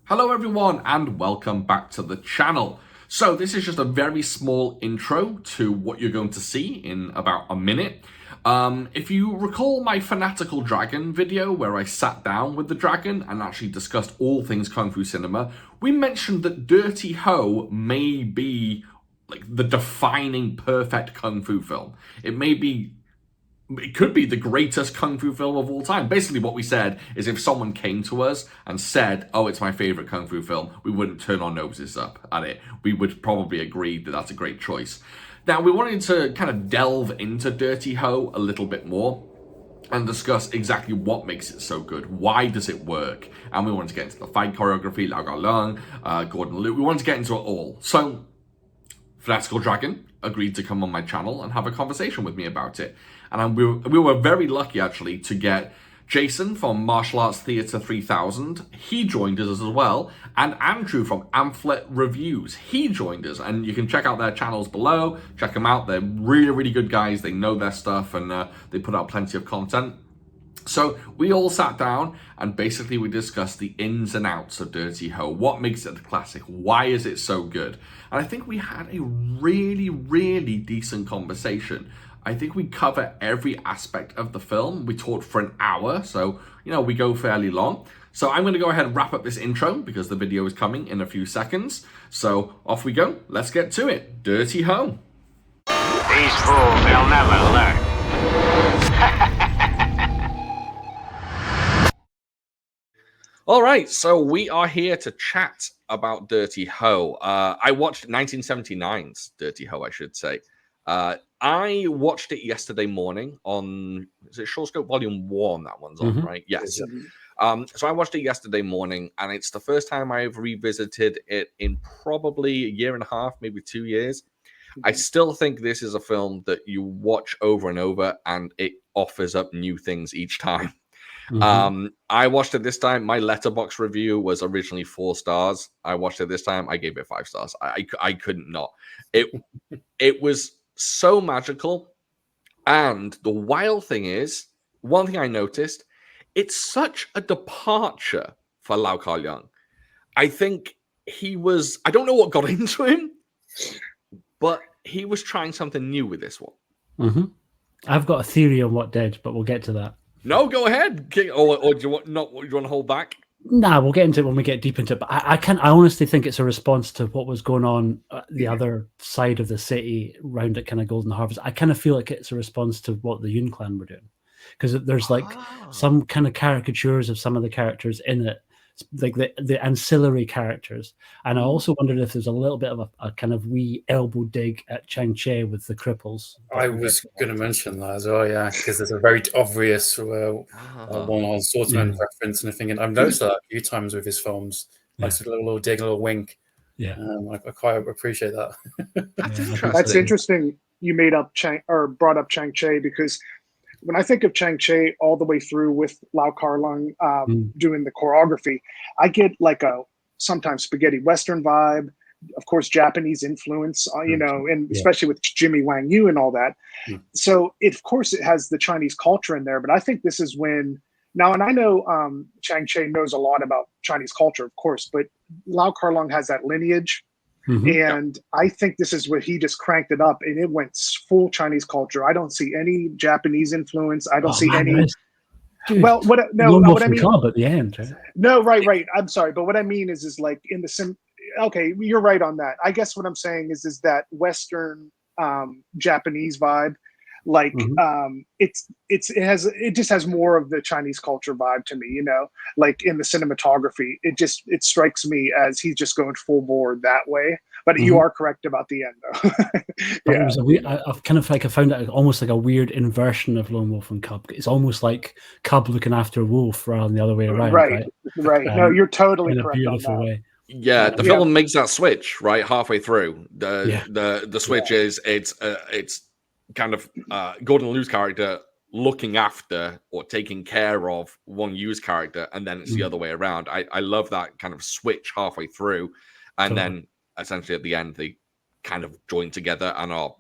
Hello everyone and welcome back to the channel. So this is just a very small intro to what you're going to see in about a minute. If you recall my Fanatical Dragon video where I sat down with the dragon and actually discussed all things Kung Fu cinema, we mentioned that Dirty Ho may be like the defining perfect Kung Fu film. It could be the greatest Kung Fu film of all time. Basically what we said is if someone came to us and said, oh, it's my favorite Kung Fu film, we wouldn't turn our noses up at it. We would probably agree that that's a great choice. Now, we wanted to kind of delve into Dirty Ho a little bit more and discuss exactly what makes it so good. Why does it work? And we wanted to get into the fight choreography, Lau Kar Leung, Gordon Liu. We wanted to get into it all. So, Fanatical Dragon agreed to come on my channel and have a conversation with me about it. And we were very lucky, actually, to get Jason from Martial Arts Theatre 3000. He joined us as well. And Andrew from Amphlet Reviews. He joined us. And you can check out their channels below. Check them out. They're really, really good guys. They know their stuff and they put out plenty of content. So we all sat down and basically we discussed the ins and outs of Dirty Ho. What makes it a classic? Why is it so good? And I think we had a really, really decent conversation. I think we cover every aspect of the film. We talked for an hour, so, we go fairly long. So I'm going to go ahead and wrap up this intro because the video is coming in a few seconds. So off we go. Let's get to it. Dirty Ho. These fools, they'll never learn. All right, so we are here to chat about Dirty Ho. I watched 1979's Dirty Ho, I should say. I watched it yesterday morning on, is it Short Scope Volume 1 that one's on, right? Yes. So I watched it yesterday morning, and it's the first time I've revisited it in probably a year and a half, maybe 2 years. I still think this is a film that you watch over and over, and it offers up new things each time. I watched it this time. My Letterboxd review was originally 4 stars. I watched it this time. I gave it 5 stars. I couldn't not. It was so magical. And the wild thing is, one thing I noticed, it's such a departure for Lau Kar Leung. I think I don't know what got into him, but he was trying something new with this one. I've got a theory on what did, but we'll get to that. No, go ahead. Or do you want to hold back? Nah, we'll get into it when we get deep into it. But I honestly think it's a response to what was going on the other side of the city, round at kind of Golden Harvest. I kind of feel like it's a response to what the Yun Clan were doing, because there's like some kind of caricatures of some of the characters in it, like the ancillary characters. And I also wondered if there's a little bit of a kind of wee elbow dig at Chang-Che with the cripples. I was going to mention that as well, yeah, because there's a very obvious one-on swordsman reference and everything. And I've noticed that a few times with his films, like a little dig, a little wink. Yeah, I quite appreciate that. That's interesting. You brought up Chang-Che, because when I think of Chang-Che all the way through with Lau Kar Leung doing the choreography, I get like a sometimes spaghetti Western vibe, of course, Japanese influence, and especially with Jimmy Wang Yu and all that. So of course it has the Chinese culture in there, but I think this is when now, and I know Chang-Che knows a lot about Chinese culture, of course, but Lau Kar Leung has that lineage. And I think this is where he just cranked it up, and it went full Chinese culture. I don't see any Japanese influence. I don't see any. Dude, well, what I mean? Club at the end, right? No, right. I'm sorry, but what I mean is like in the Okay, you're right on that. I guess what I'm saying is that Western Japanese vibe. Like it just has more of the Chinese culture vibe to me, like in the cinematography, it strikes me as he's just going full board that way. But you are correct about the end, though. Yeah, it was I've kind of like I found it almost like a weird inversion of Lone Wolf and Cub. It's almost like Cub looking after Wolf rather than the other way around. Right. No, you're totally in a correct beautiful on that. way. Yeah, the film makes that switch right halfway through. The switch is it's kind of Gordon Liu's character looking after or taking care of Wang Yu's character, and then it's the other way around. I love that kind of switch halfway through, and then essentially at the end they kind of join together and are,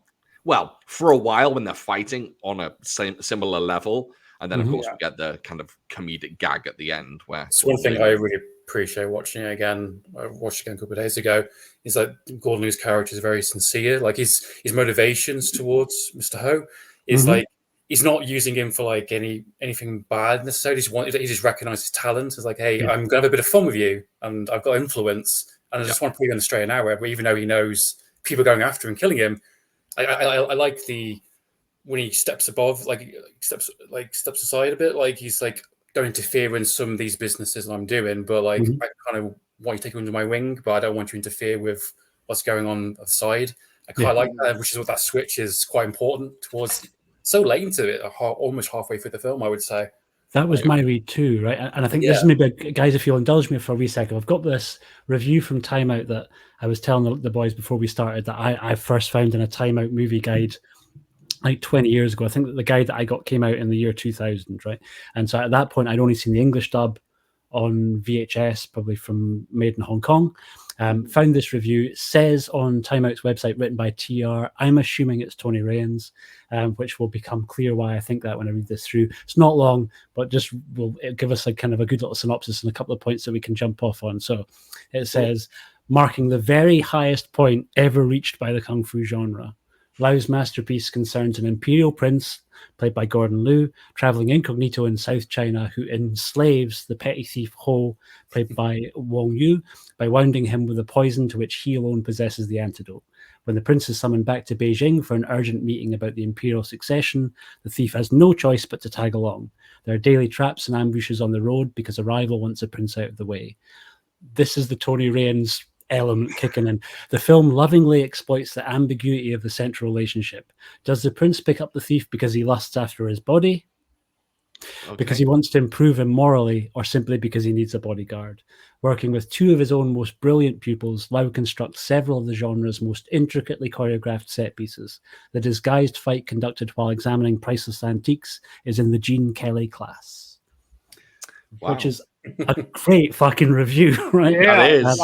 well, for a while when they're fighting on a similar level, and then of course we get the kind of comedic gag at the end where it's one thing I really appreciate watching it again. I watched it again a couple of days ago. Is like Gordon Liu's character is very sincere. Like his motivations towards Mr. Ho is like he's not using him for like anything bad necessarily. He just recognizes his talent as like, hey, I'm gonna have a bit of fun with you, and I've got influence, and I just want to put you on the straight and narrow. But even though he knows people are going after him, killing him, I like when he steps above, steps aside a bit, like he's like, don't interfere in some of these businesses that I'm doing, but like I kind of want you to take you under my wing, but I don't want you to interfere with what's going on the side. I quite like that, which is what that switch is quite important towards. So late into it, almost halfway through the film, I would say. That was my read too, right? And I think this is maybe, guys, if you'll indulge me for a wee second, I've got this review from Time Out that I was telling the boys before we started that I first found in a Time Out movie guide like 20 years ago. I think that the guide that I got came out in the year 2000, right? And so at that point, I'd only seen the English dub on VHS, probably from Made in Hong Kong. Found this review. It says on Time Out's website, written by TR, I'm assuming it's Tony Raines, which will become clear why I think that when I read this through. It's not long, but just will give us a kind of a good little synopsis and a couple of points that we can jump off on. So it says, marking the very highest point ever reached by the Kung Fu genre. Lau's masterpiece concerns an imperial prince, played by Gordon Liu, traveling incognito in South China, who enslaves the petty thief Ho, played by Wong Yu, by wounding him with a poison to which he alone possesses the antidote. When the prince is summoned back to Beijing for an urgent meeting about the imperial succession, the thief has no choice but to tag along. There are daily traps and ambushes on the road because a rival wants the prince out of the way. This is the Tony Raines element kicking in. The film lovingly exploits the ambiguity of the central relationship. Does the prince pick up the thief because he lusts after his body? Because he wants to improve him morally, or simply because he needs a bodyguard? Working with two of his own most brilliant pupils, Lau constructs several of the genre's most intricately choreographed set pieces. The disguised fight conducted while examining priceless antiques is in the Gene Kelly class. Wow. Which is a great fucking review, right? Yeah, it is.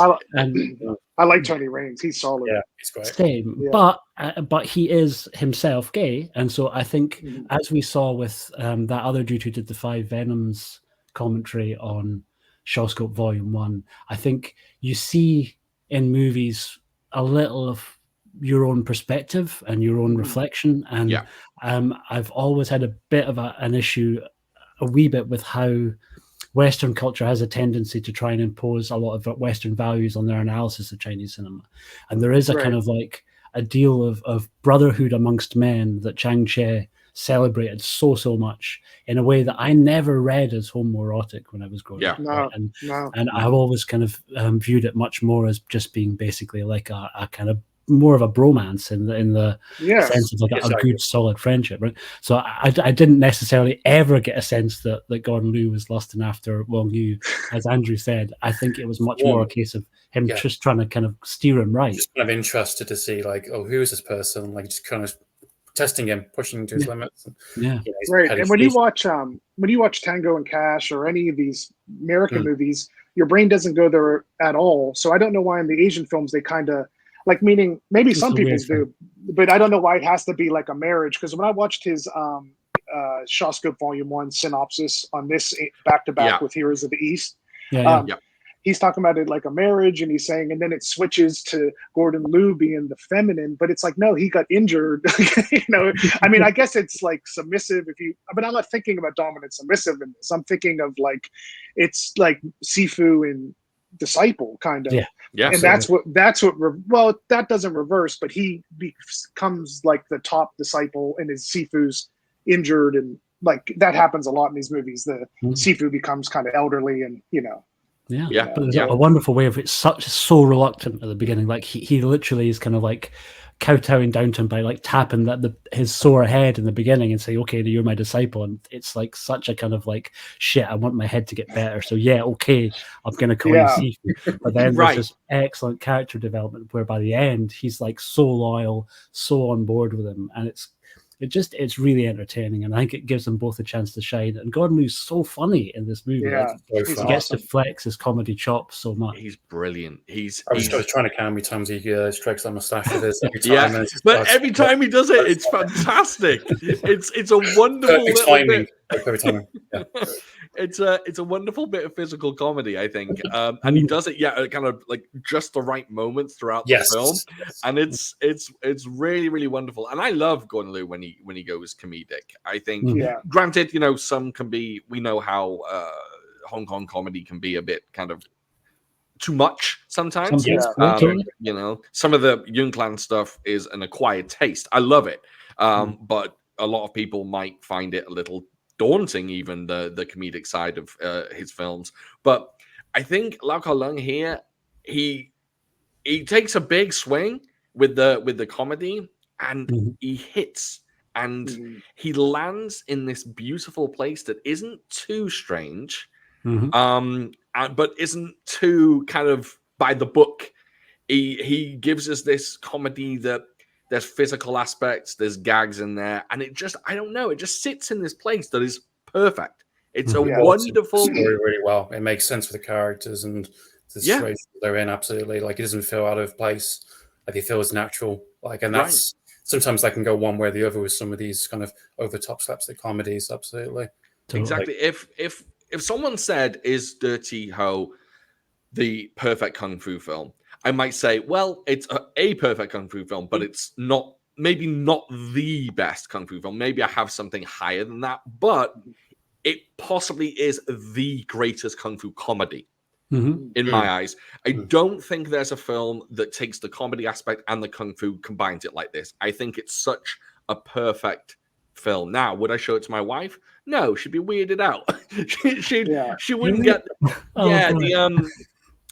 I like Tony Raines. He's solid. Yeah, he's great. Same, but he is himself gay, and so I think, as we saw with that other dude who did the 5 Venoms commentary on Shawscope Volume 1, I think you see in movies a little of your own perspective and your own reflection, and I've always had a bit of an issue, a wee bit, with how Western culture has a tendency to try and impose a lot of Western values on their analysis of Chinese cinema. And there is a kind of like a deal of brotherhood amongst men that Chang Che celebrated so much in a way that I never read as homoerotic when I was growing up. Right? And I've always kind of viewed it much more as just being basically like a kind of more of a bromance in the sense of like a good solid friendship, right? So I didn't necessarily ever get a sense that Gordon Liu was lusting after Wong Yu, as Andrew said. I think it was much more a case of him just trying to kind of steer him right. Just kind of interested to see like, oh, who is this person? Like just kind of testing him, pushing him to his limits. Right. And when you watch Tango and Cash or any of these American movies, your brain doesn't go there at all. So I don't know why in the Asian films they kind of like, meaning maybe some people do, but I don't know why it has to be like a marriage. Because when I watched his Shawscope Volume 1 synopsis on this back-to-back with Heroes of the East, he's talking about it like a marriage, and he's saying, and then it switches to Gordon Liu being the feminine, but it's like, no, he got injured. I mean, I guess it's like submissive but I'm not thinking about dominant submissive in this. I'm thinking of like, it's like Sifu and Disciple kind of. And that's what that doesn't reverse, but he becomes like the top disciple and his Sifu's injured, and like that happens a lot in these movies. The Sifu becomes kind of elderly and but there's a wonderful way of it. So reluctant at the beginning, like he literally is kind of like kowtowing down to him by like tapping his sore head in the beginning and say, okay, you're my disciple. And it's like such a kind of like, shit, I want my head to get better, so okay, I'm gonna call you Sifu. But then there's this excellent character development where by the end he's like so loyal, so on board with him, and it's really entertaining, and I think it gives them both a chance to shine. And Gordon Liu's so funny in this movie. He gets to flex his comedy chops so much. He's brilliant. I was trying to count how many times he strikes that mustache with this every time. But every time he does it, it's fantastic. It's a wonderful little bit. every time. Yeah. It's a wonderful bit of physical comedy, I think, and he does it at kind of like just the right moments throughout the film, and it's really, really wonderful. And I love Gordon Liu when he goes comedic. I think, granted, some can be. We know how Hong Kong comedy can be a bit kind of too much sometimes. Some of the Yuen Clan stuff is an acquired taste. I love it, but a lot of people might find it a little daunting, even the comedic side of his films. But I think Lau Kar Leung here, he takes a big swing with the comedy, and he hits, and he lands in this beautiful place that isn't too strange, but isn't too kind of by the book. He gives us this comedy that there's physical aspects, there's gags in there, and it just, I don't know, it just sits in this place that is perfect. It's a wonderful story really well. It makes sense for the characters and the situation they're in. Absolutely, like it doesn't feel out of place. Like it feels natural. Like, and that's sometimes they can go one way or the other with some of these kind of over top slapstick comedies. Absolutely, exactly. If someone said, "Is Dirty Ho the perfect kung fu film?" I might say, well, it's a perfect kung fu film, but it's maybe not the best kung fu film. Maybe I have something higher than that, but it possibly is the greatest kung fu comedy in my eyes. I don't think there's a film that takes the comedy aspect and the kung fu, combines it like this. I think it's such a perfect film. Now, would I show it to my wife? No, she'd be weirded out. she wouldn't get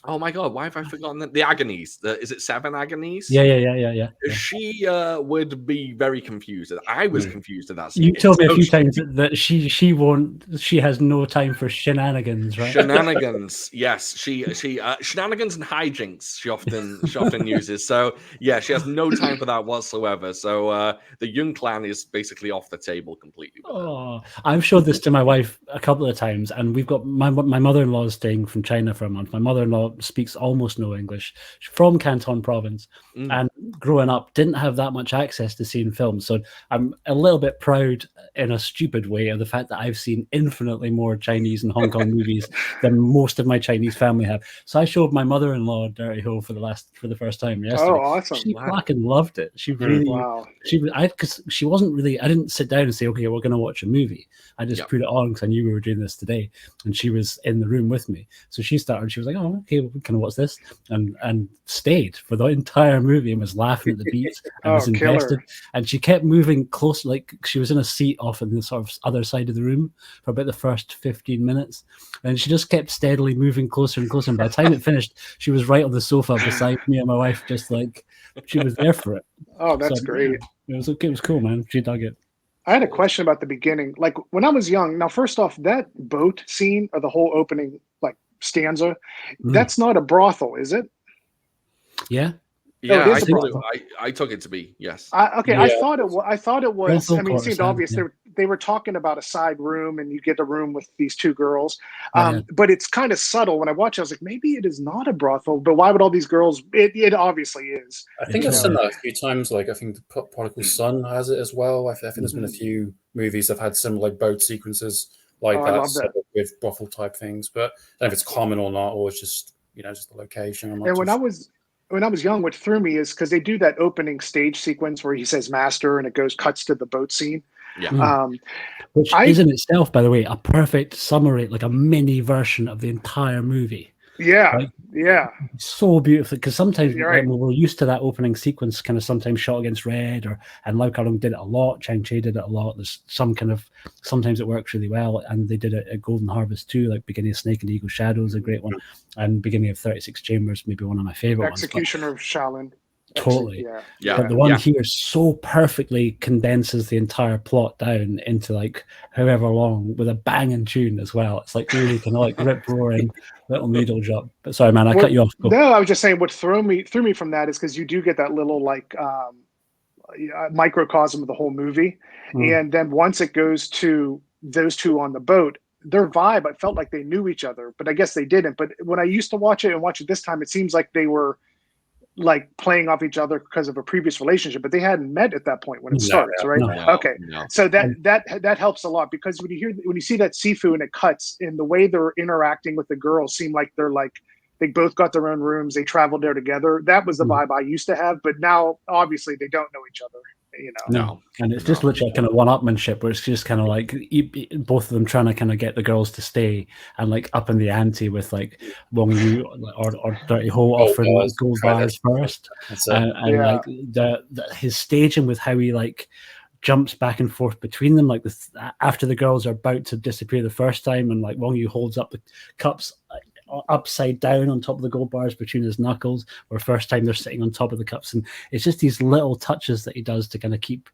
oh my God, why have I forgotten that? The Agonies. Is it 7 Agonies? Yeah. She would be very confused. I was confused at that scene. You told me a few times that she has no time for shenanigans, right? Shenanigans, yes. She shenanigans and hijinks she often uses. So yeah, she has no time for that whatsoever. So the Yuen Clan is basically off the table completely. I've showed this to my wife a couple of times, and we've got my mother-in-law is staying from China for a month. My mother-in-law speaks almost no English. She's from Canton province, and growing up didn't have that much access to seeing films. So I'm a little bit proud in a stupid way of the fact that I've seen infinitely more Chinese and Hong Kong movies than most of my Chinese family have. So I showed my mother-in-law Dirty Ho for the first time yesterday. Oh, awesome! She fucking loved it. She really, because she wasn't really. I didn't sit down and say, okay, we're going to watch a movie. I just put it on because I knew we were doing this today, and she was in the room with me. So she started. She was like, "Oh, okay, we can watch this," and stayed for the entire movie and was laughing at the beats and was invested. And she kept moving close, like she was in a seat off in the sort of other side of the room for about the first 15 minutes, and she just kept steadily moving closer and closer. And by the time it finished, she was right on the sofa beside me and my wife, just like she was there for it. Oh, that's great. Yeah, it was cool, man. She dug it. I had a question about the beginning. Like when I was young, now first off, that boat scene or the whole opening like stanza, that's not a brothel, is it? Yeah. Yeah, I took it to be, yes. I thought it was. I mean, it seemed obvious. They were talking about a side room, and you get a room with these two girls. But it's kind of subtle. When I watch it, I was like, maybe it is not a brothel. But why would all these girls? It obviously is. I think I've seen that a few times. Like I think the Prodigal Son has it as well. I think there's been a few movies that have had similar boat sequences like that with brothel type things. But I don't know if it's common or not, or it's just just the location. And when I was young, what threw me is because they do that opening stage sequence where he says master and it cuts to the boat scene. Yeah. Which is in itself, by the way, a perfect summary, like a mini version of the entire movie. Yeah. Right? Yeah. So beautiful. Because sometimes we're used to that opening sequence kind of sometimes shot against red, and Lau Kar Leung did it a lot. Chang Cheh did it a lot. There's sometimes it works really well. And they did it at Golden Harvest too, like beginning of Snake and Eagle Shadow is a great one. And beginning of 36 Chambers, maybe one of my favorite ones. Executioner of Shaolin. Totally. But the one here so perfectly condenses the entire plot down into like however long with a banging tune as well. It's like really kind of like rip roaring little needle drop. But sorry, man, I cut you off. No, I was just saying what threw me from that is because you do get that little like microcosm of the whole movie. And then once it goes to those two on the boat, their vibe, I felt like they knew each other, but I guess they didn't. But when I used to watch it and watch it this time, it seems like they were like playing off each other because of a previous relationship, but they hadn't met at that point when it starts, right? Okay, so that helps a lot, because when you see that Sifu and it cuts, in the way they're interacting with the girls seem like they're like they both got their own rooms, they traveled there together. That was the vibe I used to have, but now obviously they don't know each other. And it's just literally kind of one-upmanship, where it's just kind of like both of them trying to kind of get the girls to stay and like up in the ante with like Wong Yu or Dirty Ho offering gold bars first, and like his staging with how he like jumps back and forth between them, like after the girls are about to disappear the first time, and like Wong Yu holds up the cups upside down on top of the gold bars between his knuckles, or first time they're sitting on top of the cups, and it's just these little touches that he does to kind of keep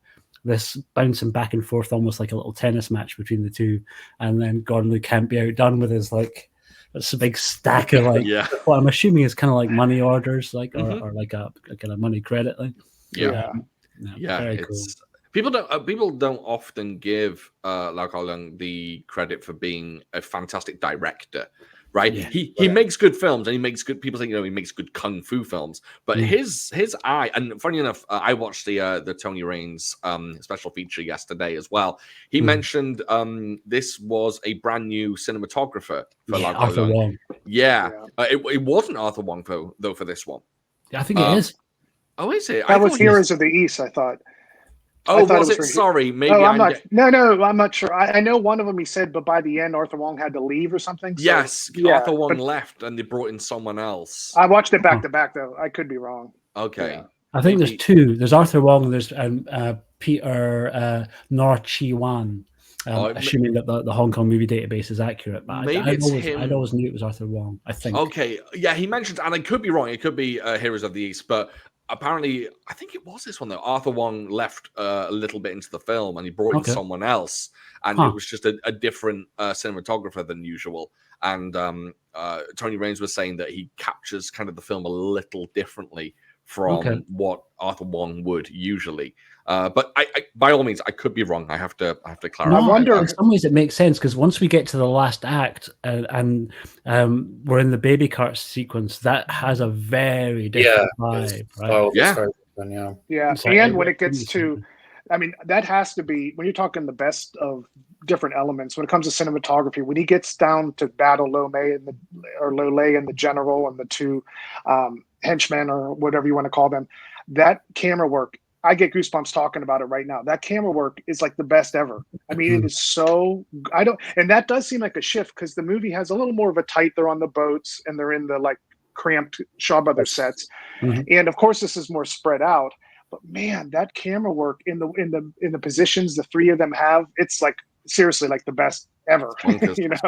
this bouncing back and forth, almost like a little tennis match between the two. And then Gordon Liu can't be outdone with his like it's a big stack of like what I'm assuming is kind of like money orders, like or like a kind of money credit thing. Very cool. People don't often give Lau Kar Leung the credit for being a fantastic director. Right, he makes good films, and he makes good. People think he makes good kung fu films, but his eye. And funny enough, I watched the Tony Raines special feature yesterday as well. He mentioned this was a brand new cinematographer for Lau Kar Arthur Leung. Wong. It wasn't Arthur Wong though for this one. I think it is. Oh, is it? That was Heroes of the East, I thought. Oh, was it? Sorry, maybe. Oh, I'm not sure. I know one of them he said, but by the end, Arthur Wong had to leave or something. So, yes, Arthur Wong left, and they brought in someone else. I watched it back to back, though. I could be wrong. Okay. I think there's two. There's Arthur Wong, and there's Peter Nor Chi Wan. Assuming that the Hong Kong movie database is accurate, but I always knew it was Arthur Wong. I think. Okay, yeah, he mentioned, and I could be wrong. It could be Heroes of the East, but apparently, I think it was this one though. Arthur Wong left a little bit into the film, and he brought in someone else, and it was just a different cinematographer than usual. And Tony Raines was saying that he captures kind of the film a little differently from what Arthur Wong would usually. But I by all means, I could be wrong. I have to clarify. No, I wonder. In some ways, it makes sense, because once we get to the last act and we're in the baby cart sequence, that has a very different vibe. Right? And when it gets to, I mean, that has to be, when you're talking the best of different elements, when it comes to cinematography, when he gets down to battle Lo Lei and the general and the two henchmen, or whatever you want to call them, that camera work, I get goosebumps talking about it right now. That camera work is like the best ever. I mean, it is so, and that does seem like a shift, because the movie has a little more of a tight, they're on the boats and they're in the like cramped Shaw Brothers sets. And of course this is more spread out, but man, that camera work in the positions the three of them have, it's like seriously like the best ever. You know?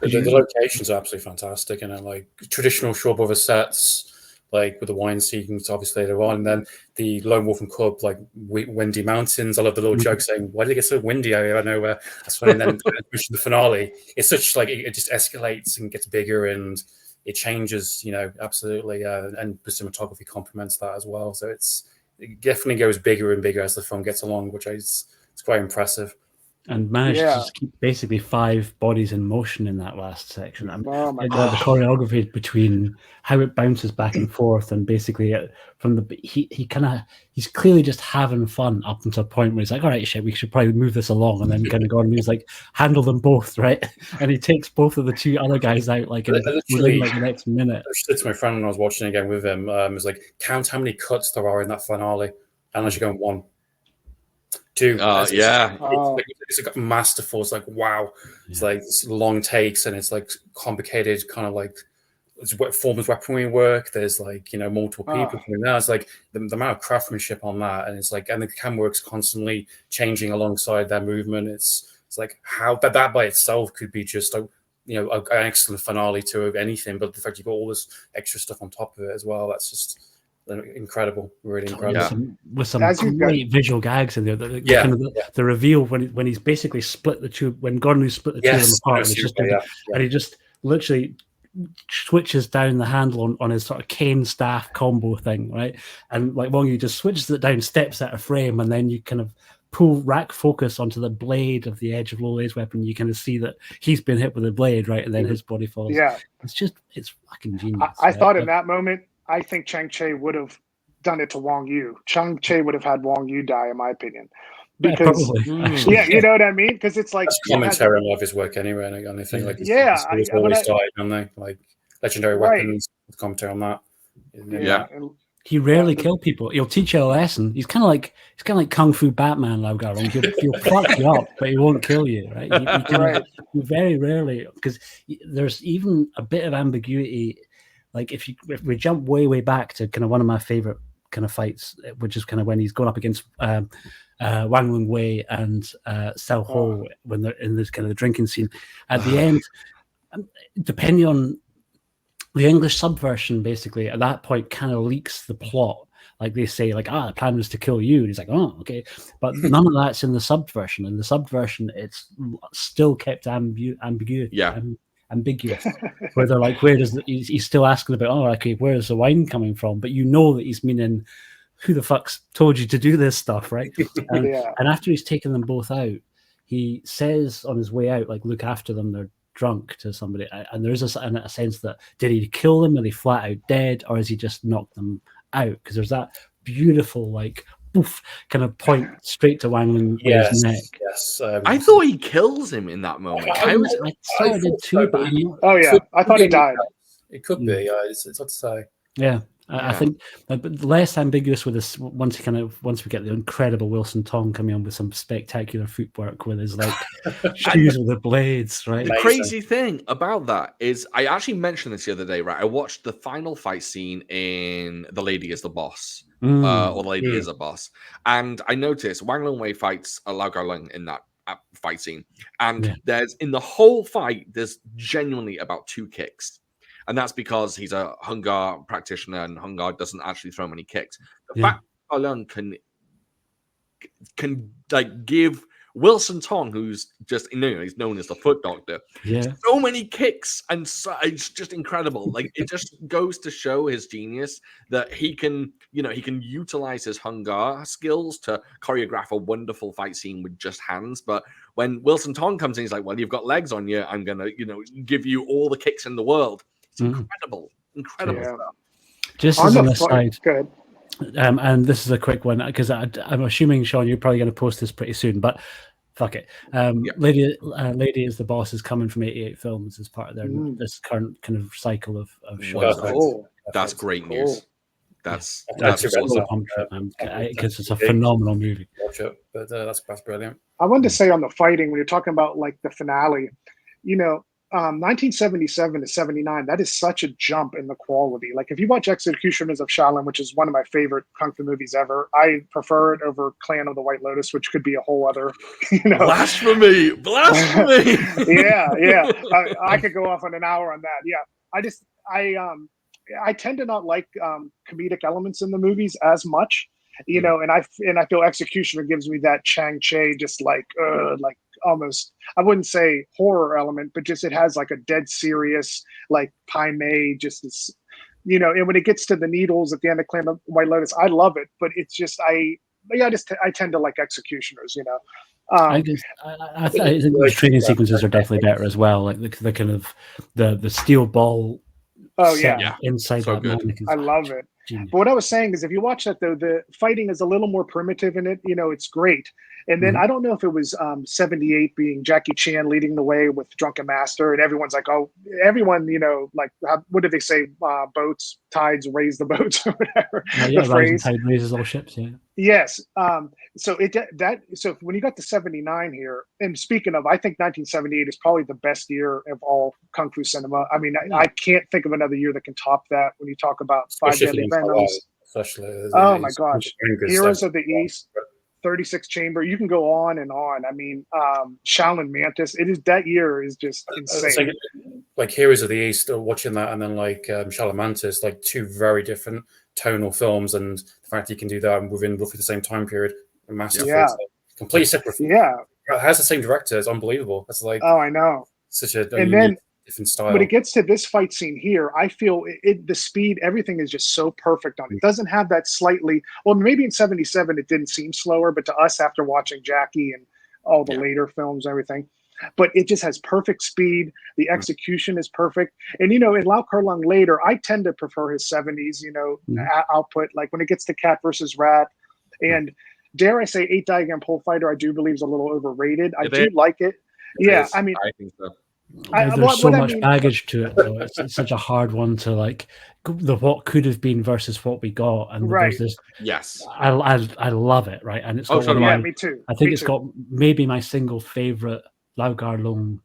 The locations are absolutely fantastic, and like traditional Shaw Brothers sets, like with the wine sequence obviously later on, and then the Lone Wolf and Cub, like windy mountains. I love the little joke saying, why did it get so windy out of nowhere? That's funny. And then the finale, it's such like it just escalates and gets bigger, and it changes, absolutely, and the cinematography complements that as well. So it definitely goes bigger and bigger as the film gets along, which is quite impressive. And managed to just keep basically 5 bodies in motion in that last section. The choreography between how it bounces back and forth, and basically he's clearly just having fun up until a point where he's like, all right, shit, we should probably move this along, and then kind of go and he's like, handle them both, right? And he takes both of the 2 other guys out like within like the next minute. I said to my friend when I was watching it again with him, it was like, count how many cuts there are in that finale, and I should go 1. 2. It's like masterful. It's like, wow. It's like it's long takes, and it's like complicated, kind of like forms weaponry work. There's like multiple people coming there. It's like the amount of craftsmanship on that, and it's like, and the camera work's constantly changing alongside their movement. It's like how that by itself could be just an excellent finale to anything, but the fact you've got all this extra stuff on top of it as well, that's just incredible, really incredible. With some great visual gags in there. The reveal when he's basically split the two, when Gordon Liu split the two of them apart, and he just literally switches down the handle on his sort of cane staff combo thing, right? And like Wong Yu just switches it down, steps out of frame, and then you kind of pull rack focus onto the blade of the edge of Lo Lei's weapon. You kind of see that he's been hit with a blade, right? And then his body falls. Yeah, it's fucking genius. I thought in that moment, I think Chang-Chi would have done it to Wong Yu. Chang-Chi would have had Wong Yu die, in my opinion. Because, yeah, you know what I mean? Because it's like... That's commentary on a lot of his work anyway, and I think like it's always started, don't they? Like Legendary Weapons, commentary on that. He rarely kill people. He'll teach you a lesson. He's kind of like Kung Fu Batman, Lau Kar Leung. He'll pluck you up, but he won't kill you, right? He very rarely, because there's even a bit of ambiguity. Like if we jump way back to kind of one of my favorite kind of fights, which is kind of when he's going up against Wang Lung Wei and Sao Ho when they're in this kind of the drinking scene. At the end, depending on the English subversion, basically at that point kind of leaks the plot. Like they say, like, the plan was to kill you. And he's like, oh, okay. But none of that's in the subversion. In the subversion, it's still kept ambiguous. Where they're like, he's still asking about, okay, where is the wine coming from? But you know that he's meaning, who the fuck's told you to do this stuff, right? And after he's taken them both out, he says on his way out, like, look after them, they're drunk, to somebody. And there's a sense that, did he kill them? Are they flat out dead? Or has he just knocked them out? Because there's that beautiful, like, poof, kind of point straight to Wang Wei's neck. Yes. I thought he kills him in that moment. I thought I did too, but I'm not... Oh, yeah. I thought he died. It could be. It's hard to say. Yeah. I think but less ambiguous with this once we get the incredible Wilson Tong coming on with some spectacular footwork with his like shoes with the blades, right? The crazy thing about that is I actually mentioned this the other day, right? I watched the final fight scene in The Lady is the Boss, or The Lady is a Boss, and I noticed Wang Lung-Wei fights Lau Kar Leung in that fight scene, and there's in the whole fight there's genuinely about 2 kicks. And that's because he's a Hung Gar practitioner, and Hung Gar doesn't actually throw many kicks. The fact that Leung can like give Wilson Tong, who's just he's known as the Foot Doctor, so many kicks, and it's just incredible. Like it just goes to show his genius that he can utilize his Hung Gar skills to choreograph a wonderful fight scene with just hands. But when Wilson Tong comes in, he's like, "Well, you've got legs on you. I'm gonna, give you all the kicks in the world." Incredible stuff. Just as an aside, and this is a quick one because I'm assuming, Sean, you're probably going to post this pretty soon, but fuck it. Lady is the Boss is coming from 88 Films as part of their this current kind of cycle of shows. That's great news. That's awesome because it's a phenomenal movie. Watch it, but that's brilliant. I wanted to say on the fighting, when you're talking about like the finale, 1977 to 79, that is such a jump in the quality. Like if you watch Executioners of Shaolin, which is one of my favorite kung fu movies ever, I prefer it over Clan of the White Lotus, which could be a whole other, blasphemy. I could go off on an hour on that. I tend to not like comedic elements in the movies as much, and I feel Executioner gives me that Chang-Chi, just like almost, I wouldn't say horror element, but just it has like a dead serious, like Pai Mei, just this, and when it gets to the needles at the end of Clan of White Lotus, I love it, but it's just, I tend to like Executioners, I think the training sequences are definitely better as well, like the kind of the steel ball. Inside so that good. I love it. Genius. But what I was saying is, if you watch that though, the fighting is a little more primitive in it. It's great. And then I don't know if it was 78 being Jackie Chan leading the way with Drunken Master, and everyone's like, like what did they say? Boats, tides raise the boats, or whatever. The phrase. Tide raises all ships. Yeah. Yes. So when you got to 79 here, and speaking of, I think 1978 is probably the best year of all kung fu cinema. I mean, I can't think of another year that can top that. When you talk about Five Deadly Venoms, oh my gosh, Heroes of the East. 36 Chamber, you can go on and on. I mean, Shaolin Mantis, that year is just insane. Like Heroes of the East, watching that, and then like Shaolin Mantis, like 2 very different tonal films, and the fact that you can do that within roughly the same time period, massive, completely separate. Yeah, it has the same director. It's unbelievable. It's like, oh, I know, such a and then different style. When it gets to this fight scene here, I feel the speed, everything is just so perfect on it. It doesn't have that slightly, well, maybe in 77 it didn't seem slower, but to us after watching Jackie and all the later films and everything, but it just has perfect speed. The execution is perfect. And, in Lau Kar Leung later, I tend to prefer his 70s, output. Like when it gets to Cat versus Rat, and dare I say, 8 Diagram Pole Fighter, I do believe is a little overrated. I do like it. Yeah, I mean, I think so. There's so much baggage to it, though. It's such a hard one to what could have been versus what we got, and there's this. Yes, I love it, right? And it's got me too. I think it's got maybe my single favorite Lau Kar Leung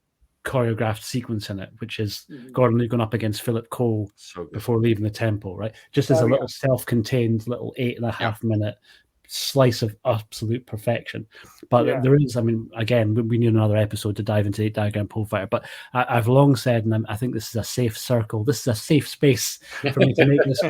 choreographed sequence in it, which is Gordon Liu going up against Philip Cole before leaving the temple, right? Just as a little self-contained little 8.5 minute slice of absolute perfection. But there is, I mean, again, we need another episode to dive into 8 Diagram Pole Fighter, but I've long said, and I think this is a safe circle, this is a safe space for me to make this.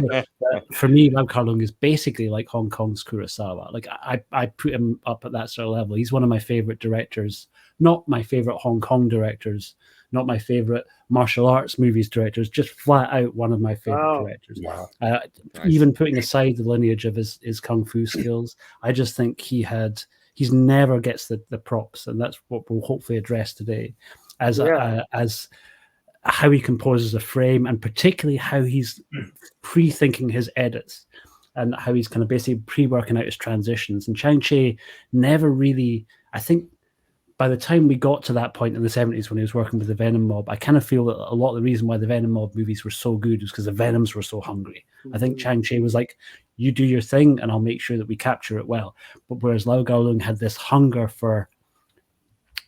For me, Lau Kar Leung is basically like Hong Kong's Kurosawa. Like I put him up at that sort of level. He's one of my favorite directors, not my favorite Hong Kong directors, not my favorite martial arts movies directors, just flat out one of my favorite directors. Wow. Nice. Even putting aside the lineage of his kung fu skills, I just think he's never gets the props, and that's what we'll hopefully address today, as how he composes a frame, and particularly how he's pre-thinking his edits, and how he's kind of basically pre-working out his transitions. And Chang-Chi never really, I think, by the time we got to that point in the 70s when he was working with the Venom Mob, I kind of feel that a lot of the reason why the Venom Mob movies were so good was because the Venoms were so hungry. I think Chang-Chi was like, you do your thing and I'll make sure that we capture it well. But whereas Lau Kar Leung had this hunger for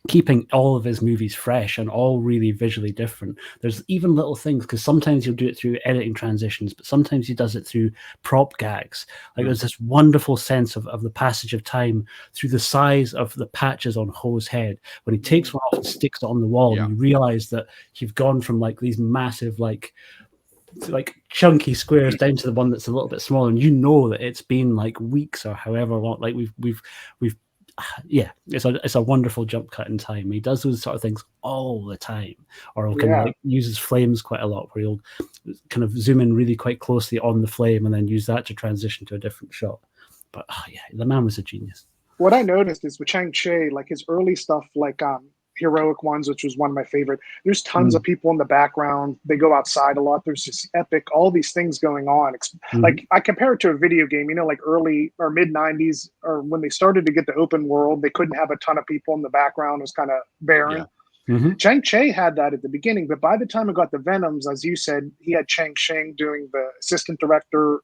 keeping all of his movies fresh and all really visually different. There's even little things, because sometimes he'll do it through editing transitions, but sometimes he does it through prop gags. Like there's this wonderful sense of the passage of time through the size of the patches on Ho's head. When he takes one off and sticks it on the wall, and you realize that you've gone from like these massive like chunky squares down to the one that's a little bit smaller, and you know that it's been like weeks or however long. Like we've it's a wonderful jump cut in time. He does those sort of things all the time, or he'll kind of like uses flames quite a lot, where he'll kind of zoom in really quite closely on the flame and then use that to transition to a different shot. But the man was a genius. What I noticed is with Chang-Chi, like his early stuff, like Heroic Ones, which was one of my favorite. There's tons of people in the background. They go outside a lot. There's just epic, all these things going on. Like I compare it to a video game, like early or mid 90s, or when they started to get the open world, they couldn't have a ton of people in the background. It was kind of barren. Chang-Chi had that at the beginning, but by the time it got the Venoms, as you said, he had Chang-Sheng doing the assistant director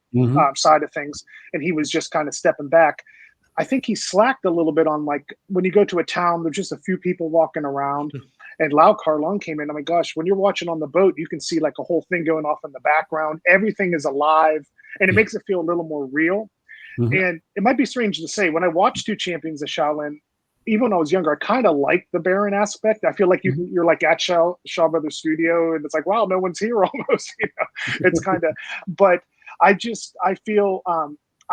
side of things, and he was just kind of stepping back. I think he slacked a little bit on, like, when you go to a town, there's just a few people walking around, and Lau Kar Leung came in. Oh my gosh, when you're watching on the boat, you can see like a whole thing going off in the background. Everything is alive, and it makes it feel a little more real. And it might be strange to say, when I watched Two Champions of Shaolin, even when I was younger, I kind of liked the barren aspect. I feel like you're like at Shaw Brothers Studio, and it's like, wow, no one's here almost. It's kind of, but I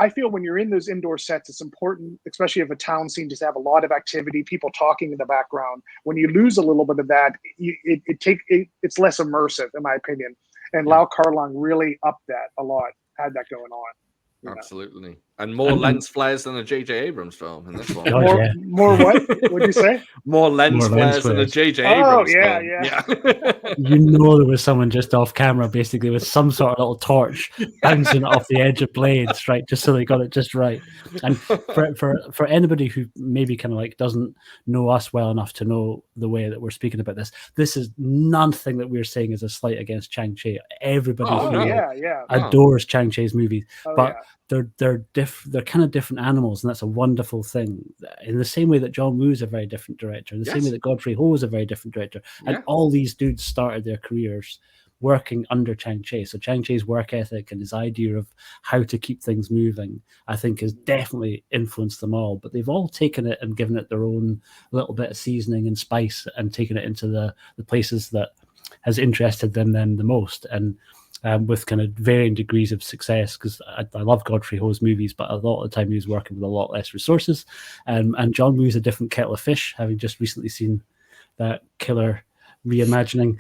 feel when you're in those indoor sets, it's important, especially if a town scene, just have a lot of activity, people talking in the background. When you lose a little bit of that, it's less immersive, in my opinion. And Lau Kar Leung really upped that a lot, had that going on. Absolutely. And more lens flares than a J.J. Abrams film in this one. More what? What'd you say? More lens flares than a J.J. Abrams film. Yeah. You know there was someone just off camera, basically, with some sort of little torch bouncing off the edge of blades, right? Just so they got it just right. And for anybody who maybe kind of like doesn't know us well enough to know the way that we're speaking about this is nothing that we're saying is a slight against Chang-Chi. Everybody adores Chang-Chi's movies, they're kind of different animals, and that's a wonderful thing. In the same way that John Woo is a very different director, in the same way that Godfrey Ho is a very different director, and all these dudes started their careers working under Chang-Chi. So Chang-Chi's work ethic and his idea of how to keep things moving, I think, has definitely influenced them all. But they've all taken it and given it their own little bit of seasoning and spice, and taken it into the places that has interested them the most. And with kind of varying degrees of success, because I love Godfrey Ho's movies, but a lot of the time he was working with a lot less resources. And John Woo's a different kettle of fish, having just recently seen that killer reimagining.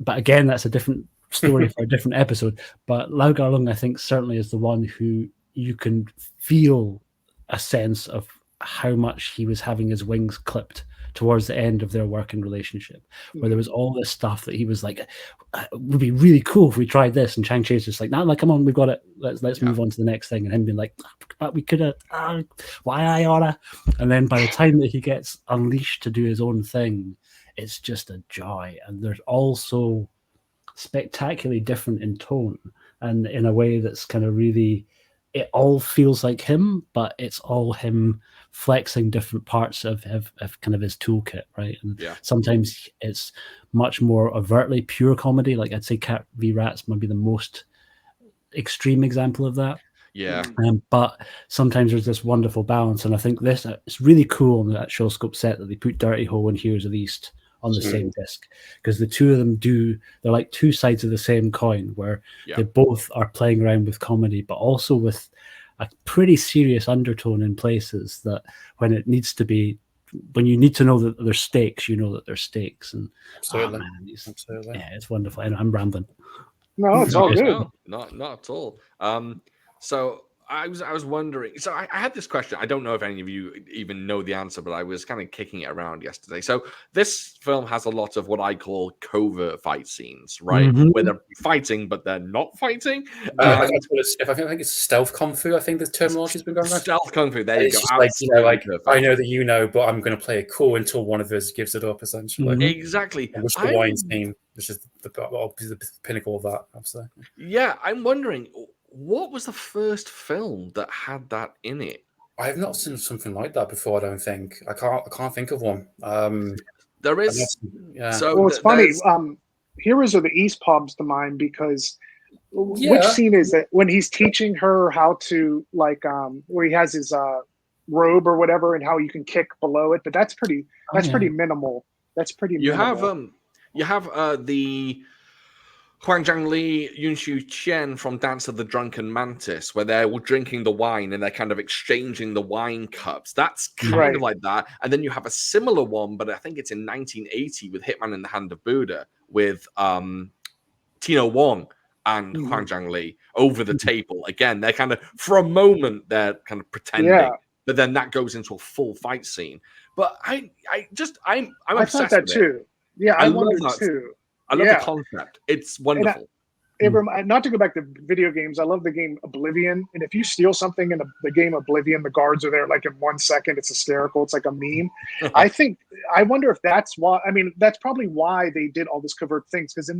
But again, that's a different story for a different episode. But Lau Kar Leung, I think, certainly is the one who you can feel a sense of how much he was having his wings clipped towards the end of their working relationship, where there was all this stuff that he was like, it would be really cool if we tried this, and Chang Cheh's just like, no, like, come on, we've got it, let's move on to the next thing, and him being like, but we could have, why I oughta, and then by the time that he gets unleashed to do his own thing, it's just a joy, and there's also spectacularly different in tone, and in a way that's kind of really, it all feels like him, but it's all him flexing different parts of kind of his toolkit, right? And sometimes it's much more overtly pure comedy. Like I'd say Cat v Rats might be the most extreme example of that. Yeah. But sometimes there's this wonderful balance, and I think this it's really cool on that Showscope set that they put Dirty Hole and Heroes of the East on the same disc, because the two of them they're like two sides of the same coin, where they both are playing around with comedy, but also with a pretty serious undertone in places that when it needs to be, when you need to know that there's stakes, you know that there's stakes. And absolutely, absolutely, yeah, it's wonderful. And I'm rambling. No, it's all good. No, not at all. So I was wondering. So I had this question. I don't know if any of you even know the answer, but I was kind of kicking it around yesterday. So this film has a lot of what I call covert fight scenes, right? Where they're fighting, but they're not fighting. I think it's stealth kung fu. I think the terminology has been going around. Stealth kung fu. There you go. Just like I know that you know, but I'm going to play it cool until one of us gives it up. Essentially, exactly. Which the wine scene, which is the pinnacle of that. Absolutely. Yeah, I'm wondering, what was the first film that had that in it? I have not seen something like that before. I don't think. I can't think of one. There is. So well, it's funny. Heroes of the East pops to mind because which scene is it when he's teaching her how to where he has his robe or whatever and how you can kick below it, but that's pretty minimal. That's pretty. You have the Huang Zhangli, Yunshu Qian from Dance of the Drunken Mantis, where they're drinking the wine and they're kind of exchanging the wine cups. That's kind of like that. And then you have a similar one, but I think it's in 1980 with Hitman in the Hand of Buddha with Tino Wong and Huang Zhangli over the table. Again, they're kind of, for a moment, they're kind of pretending, but then that goes into a full fight scene. But I'm obsessed with that too. Yeah, I wondered too. I love the concept. It's wonderful. Not to go back to video games, I love the game Oblivion. And if you steal something in the game Oblivion, the guards are there like in 1 second. It's hysterical. It's like a meme. I wonder if that's why. I mean, that's probably why they did all this covert things. Because in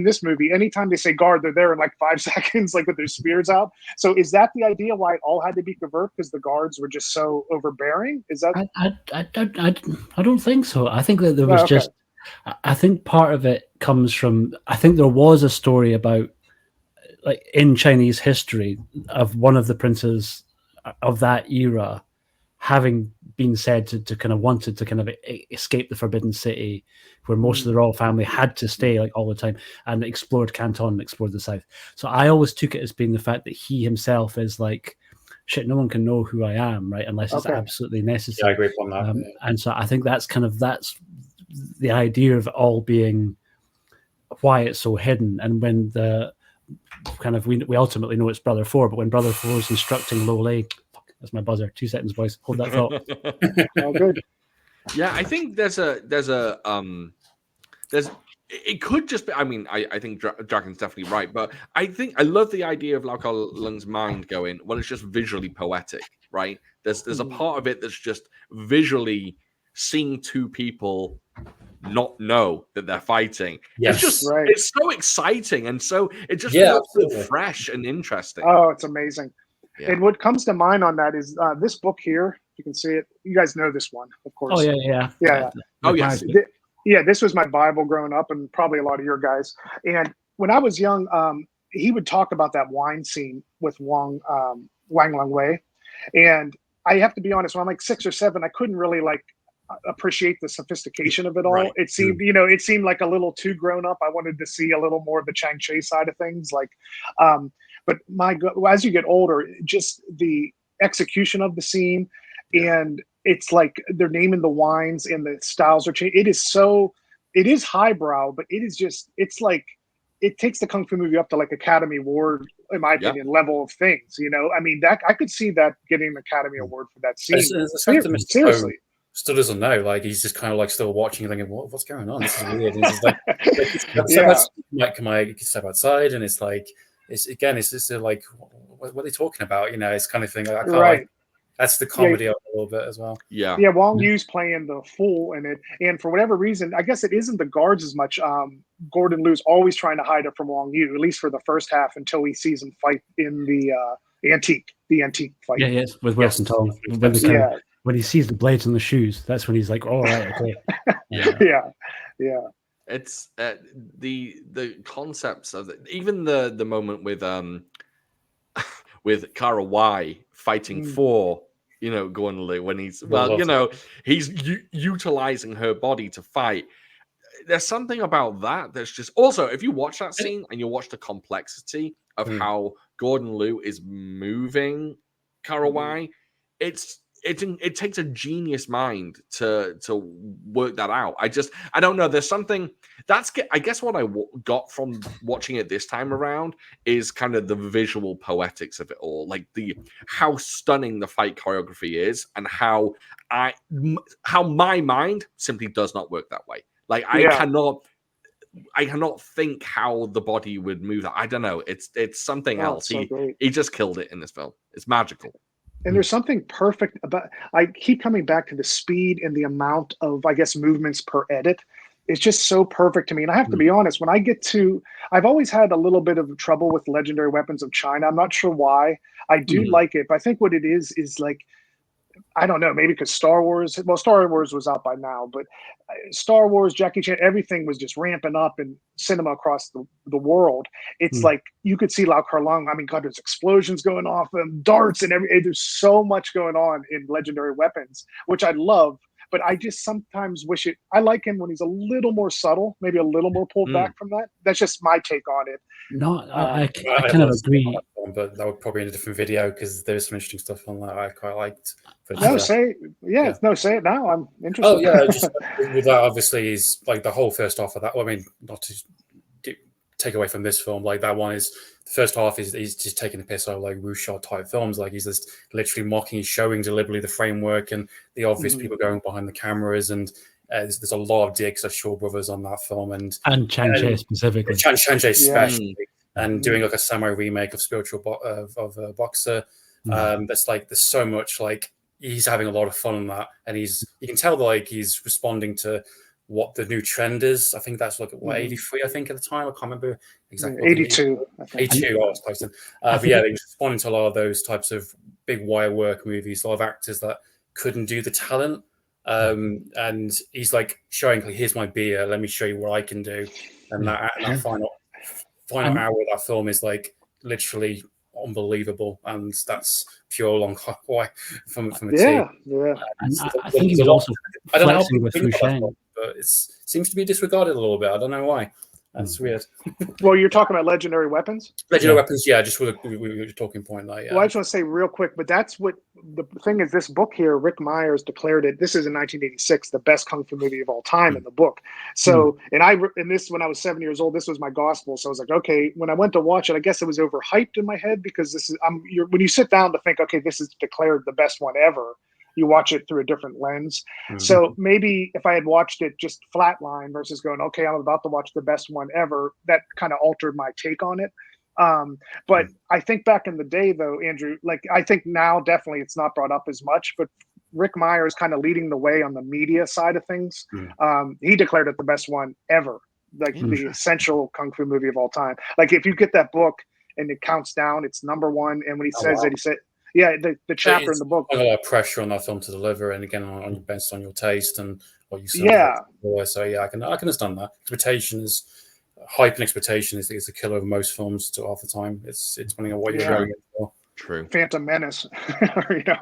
this movie, anytime they say guard, they're there in like 5 seconds, like with their spears out. So is that the idea why it all had to be covert because the guards were just so overbearing? Is that? I don't think so. I think that there was just. I think part of it comes from, I think there was a story about, like in Chinese history, of one of the princes of that era having been said to kind of wanted to kind of escape the Forbidden City, where most of the royal family had to stay like all the time, and explored Canton and explored the south. So I always took it as being the fact that he himself is like, shit, no one can know who I am, right? Unless it's absolutely necessary. Yeah, I agree on that. And so I think that's the idea of all being why it's so hidden. And when the kind of we ultimately know it's Brother Four, but when Brother Four is instructing Lo Lei, that's my buzzer. 2 seconds, boys. Hold that thought. Oh, good. Yeah, I think there's it could just be. I mean, I think Dragon's definitely right, but I love the idea of Lau Kar Leung's mind going, well, it's just visually poetic, right? There's a part of it that's just visually seeing two people not know that they're fighting. It's just it's so exciting, and so it just feels so fresh and interesting. Oh, it's amazing. And what comes to mind on that is this book here. You can see it. You guys know this one, of course. Oh yeah. Oh yes. This was my Bible growing up, and probably a lot of your guys. And when I was young, he would talk about that wine scene with Wang Langwei. And I have to be honest, when I'm like 6 or 7, I couldn't really appreciate the sophistication of it all. It seemed, it seemed like a little too grown up. I wanted to see a little more of the Chang Cheh side of things. But as you get older, just the execution of the scene, and it's like they're naming the wines and the styles are changing. It is highbrow, but it is just, it's like, it takes the Kung Fu movie up to like Academy Award, in my opinion, level of things. I mean, that I could see that getting an Academy Award for that scene. Seriously. still doesn't know. Like he's just kind of like still watching, thinking, "What's going on? This is weird." And it's like, so much, can I step outside? And it's like, it's just like, what are they talking about? You know, it's kind of thing. I can't like. That's the comedy of it a little bit as well. Yeah. Wong Yu's playing the fool in it, and for whatever reason, I guess it isn't the guards as much. Gordon Liu's always trying to hide it from Wong Yu, at least for the first half, until he sees him fight in the antique fight. Yeah, yes, with Wilson Tong. When he sees the blades on the shoes, that's when he's like, "All right, okay." Yeah. It's the concepts of even the moment with Kara Y fighting for Gordon Liu when he's he's utilizing her body to fight. There's something about that that's just also, if you watch that scene and you watch the complexity of how Gordon Liu is moving Kara Y, it takes a genius mind to work that out. I don't know. There's something I guess what I got from watching it this time around is kind of the visual poetics of it all, like how stunning the fight choreography is, and how my mind simply does not work that way. Like I cannot think how the body would move that. I don't know. It's something else. He just killed it in this film. It's magical. And there's something perfect about. I keep coming back to the speed and the amount of, I guess, movements per edit. It's just so perfect to me. And I have to be honest, when I get to, I've always had a little bit of trouble with Legendary Weapons of China. I'm not sure why. I do like it, but I think what it is like, I don't know, maybe because Star Wars was out by now, but Star Wars, Jackie Chan, everything was just ramping up in cinema across the world. It's like you could see Lau Kar Leung. I mean, God, there's explosions going off and darts and there's so much going on in Legendary Weapons, which I love. But I just sometimes wish I like him when he's a little more subtle, maybe a little more pulled back from that. That's just my take on it. No, I kind of agree. But that would probably be in a different video because there's some interesting stuff on that I quite liked. But, say it now. I'm interested. Oh yeah, just with that obviously is like the whole first half of that. Well, I mean, not to take away from this film, like that one is the first half is just taking the piss out of like Wuxia type films. Like he's just literally mocking, he's showing deliberately the framework and the obvious people going behind the cameras, and there's a lot of digs of Shaw Brothers on that film, and Chang Cheh specifically, Chang Cheh especially, and doing like a samurai remake of Spiritual Boxer. That's like there's so much like he's having a lot of fun on that, and you can tell like he's responding to what the new trend is. I think that's like 83, I think at the time. I can't remember exactly. 82. 82. I was close to. But yeah, he's responding to a lot of those types of big wire work movies. A lot of actors that couldn't do the talent, and he's like showing, like, here's my beer. Let me show you what I can do. And that final hour of that film is like literally unbelievable, and that's pure Long Kar Wai from a team. Yeah. And I think he was also flexing with Fu Sheng. But it seems to be disregarded a little bit. I don't know why. That's weird. Well, you're talking about Legendary Weapons? Legendary Weapons, yeah, just with a talking point there. Yeah. Well, I just want to say real quick, but that's what the thing is. This book here, Rick Myers declared it. This is in 1986, the best kung fu movie of all time in the book. So, and this when I was 7 years old, this was my gospel. So I was like, okay. When I went to watch it, I guess it was overhyped in my head because this is when you sit down to think, okay, this is declared the best one ever. You watch it through a different lens. So maybe if I had watched it just flatline versus going, okay, I'm about to watch the best one ever, that kind of altered my take on it. But I think back in the day, though, Andrew, like I think now definitely it's not brought up as much, but Rick Myers kind of leading the way on the media side of things. He declared it the best one ever, like the essential kung fu movie of all time. Like if you get that book and it counts down, it's number one. And when he says that, he said, yeah, the chapter in the book. A lot of pressure on that film to deliver, and again, based on your taste and what you saw. Yeah. So yeah, I can understand that. Hype and expectation is the killer of most films to half the time. It's depending on what you're going for. True. Phantom Menace. Oh yeah.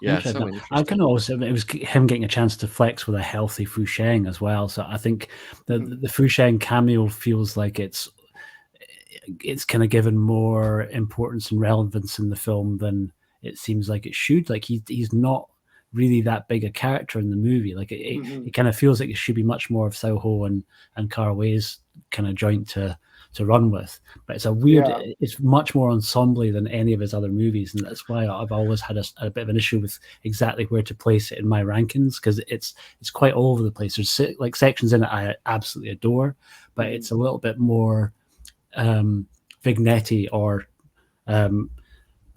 Yeah. So I can also, it was him getting a chance to flex with a healthy Fu Sheng as well. So I think the Fu Sheng cameo feels like it's kind of given more importance and relevance in the film than it seems like it should. Like he's not really that big a character in the movie. Like it kind of feels like it should be much more of Sao Ho and Kar Wai's kind of joint to run with. But it's a weird. It's much more ensemble than any of his other movies, and that's why I've always had a bit of an issue with exactly where to place it in my rankings, because it's quite all over the place. There's like sections in it I absolutely adore, but it's a little bit more vignette or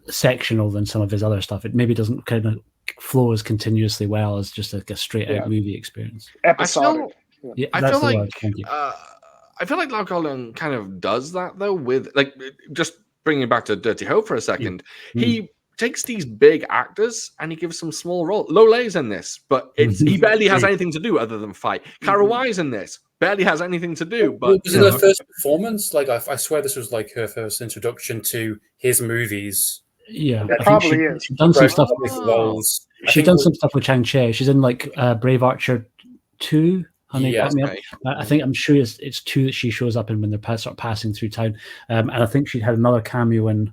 sectional than some of his other stuff. It maybe doesn't kind of flow as continuously well as just like a straight out movie experience. Episodic. I feel like Lau Kar Leung kind of does that though, with like, just bringing it back to Dirty Ho for a second. He takes these big actors and he gives them small roles. Lo Lei's in this, but he barely has anything to do other than fight. Karawai's in this, barely has anything to do. But was it her first performance? Like I swear this was like her first introduction to his movies. Yeah, it probably is. She's done some stuff with roles. She's done some stuff with Chang-Chi. She's in like Brave Archer 2. I'm sure it's 2 that she shows up in when they're sort of passing through town. And I think she had another cameo in